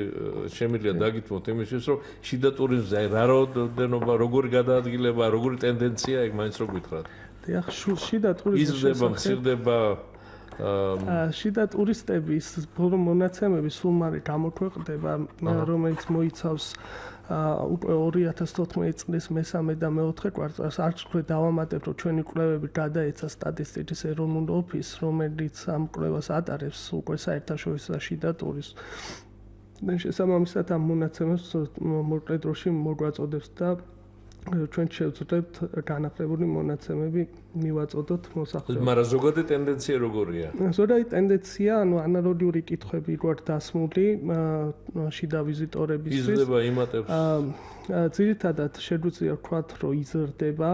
A: შემიძლია დაგითმოთ იმისთვის, რომ შიდა ტურიზმზე რა რაოდენობა, როგორი გადაადგილება, როგორი ტენდენცია ეგ მაინც რო გითხრათ.
B: დიახ, შიდა ტურიზმი
A: იზრდება, მცირდება.
B: შიდა ტურისტების ბოლო მონაცემები სულ მალე გამოქვეყნდება, რომელიც მოიცავს უკვე 2014 წლის მესამე და მეოთხე კვარტალს. არც უკვე დავამატებ, რომ ჩვენი კვლევები გადაეცა სტატისტიკის ეროვნულ ოფისს, რომელიც ამ კვლევას ატარებს უკვე საერთაშორისო შიდა ტურიზმს. შესაბამისად ამ მონაცემებს მოკლედ დროში მოგვაწოდებს და ჩვენ შევძლებთ განახლებული მონაცემები მივაწოდოთ მოსახლეობას.
A: მაგრამ ზოგადი ტენდენცია როგორია?
B: ზოგადი ტენდენცია, ანალოგიური კითხვები გვაქვს დასმული შიდა ვიზიტორებისთვის.
A: იზრდება, იმატებს.
B: ძირითადად შეგვიძლია ვთქვათ, რომ იზრდება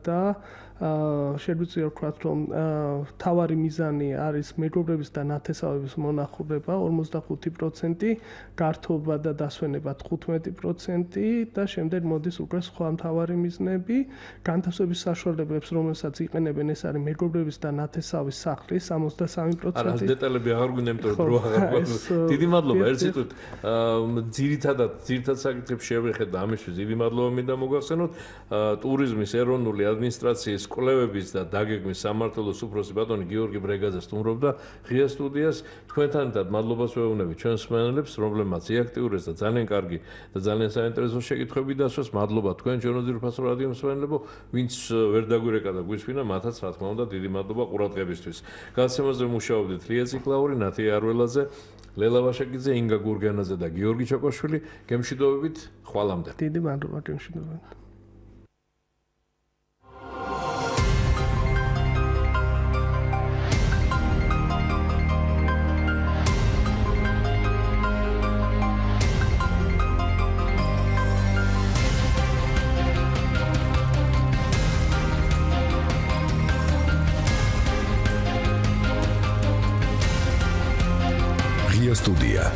B: და შეგვიძლია ვთქვათ, რომ თავარი მიზანი არის მეგობრების და ნათესავების მონახულება 55%, გართობა და დასვენება 15% და შემდეგ მოდის უკვე სხვა მთავარი მიზნები. განთავსების საშუალებებს, რომელსაც იყენებენ, ეს არის მეგობრების და ნათესავის სახლი 63%.
A: არა, დეტალები აღარ გვინდა, იმიტომ რომ დრო აღარ გვაქვს. დიდი მადლობა, ერთ სიტყვით. ძირითადად საკითხებს შევეხეთ და ამისთვის დიდი მადლობა მინდა მოგახსენოთ. ტურიზმის ეროვნული ადმინისტრაციის კვლევების და დაგეგმვის სამმართველოს უფროსი ბატონი გიორგი ბრეგაძე სტუმრობდა ღია სტუდიას. თქვენთანაც მადლობას ვეუბნებით ჩვენს მსმენელებს, რომლებმაც იაქტიურეს და ძალიან კარგი და ძალიან საინტერესო შეკითხვები დასვეს. მადლობა თქვენ ჩვენო ძირფასო რადიო მსმენელებო, ვინც ვერ დაგვირეკა და გვისმინა, მათაც რა თქმა უნდა დიდი მადლობა ყურადღებისთვის. გადაცემაზე მუშაობდით ლია ციკლაური, ნათია არველაძე, ლელა ვაშაკიძე, ინგა გურგანაძე და გიორგი ჩაკოშვილი. გემშვიდობებით, ხვალამდე.
B: დიდი მადლობა, გემშვიდობებით.
I: Студия.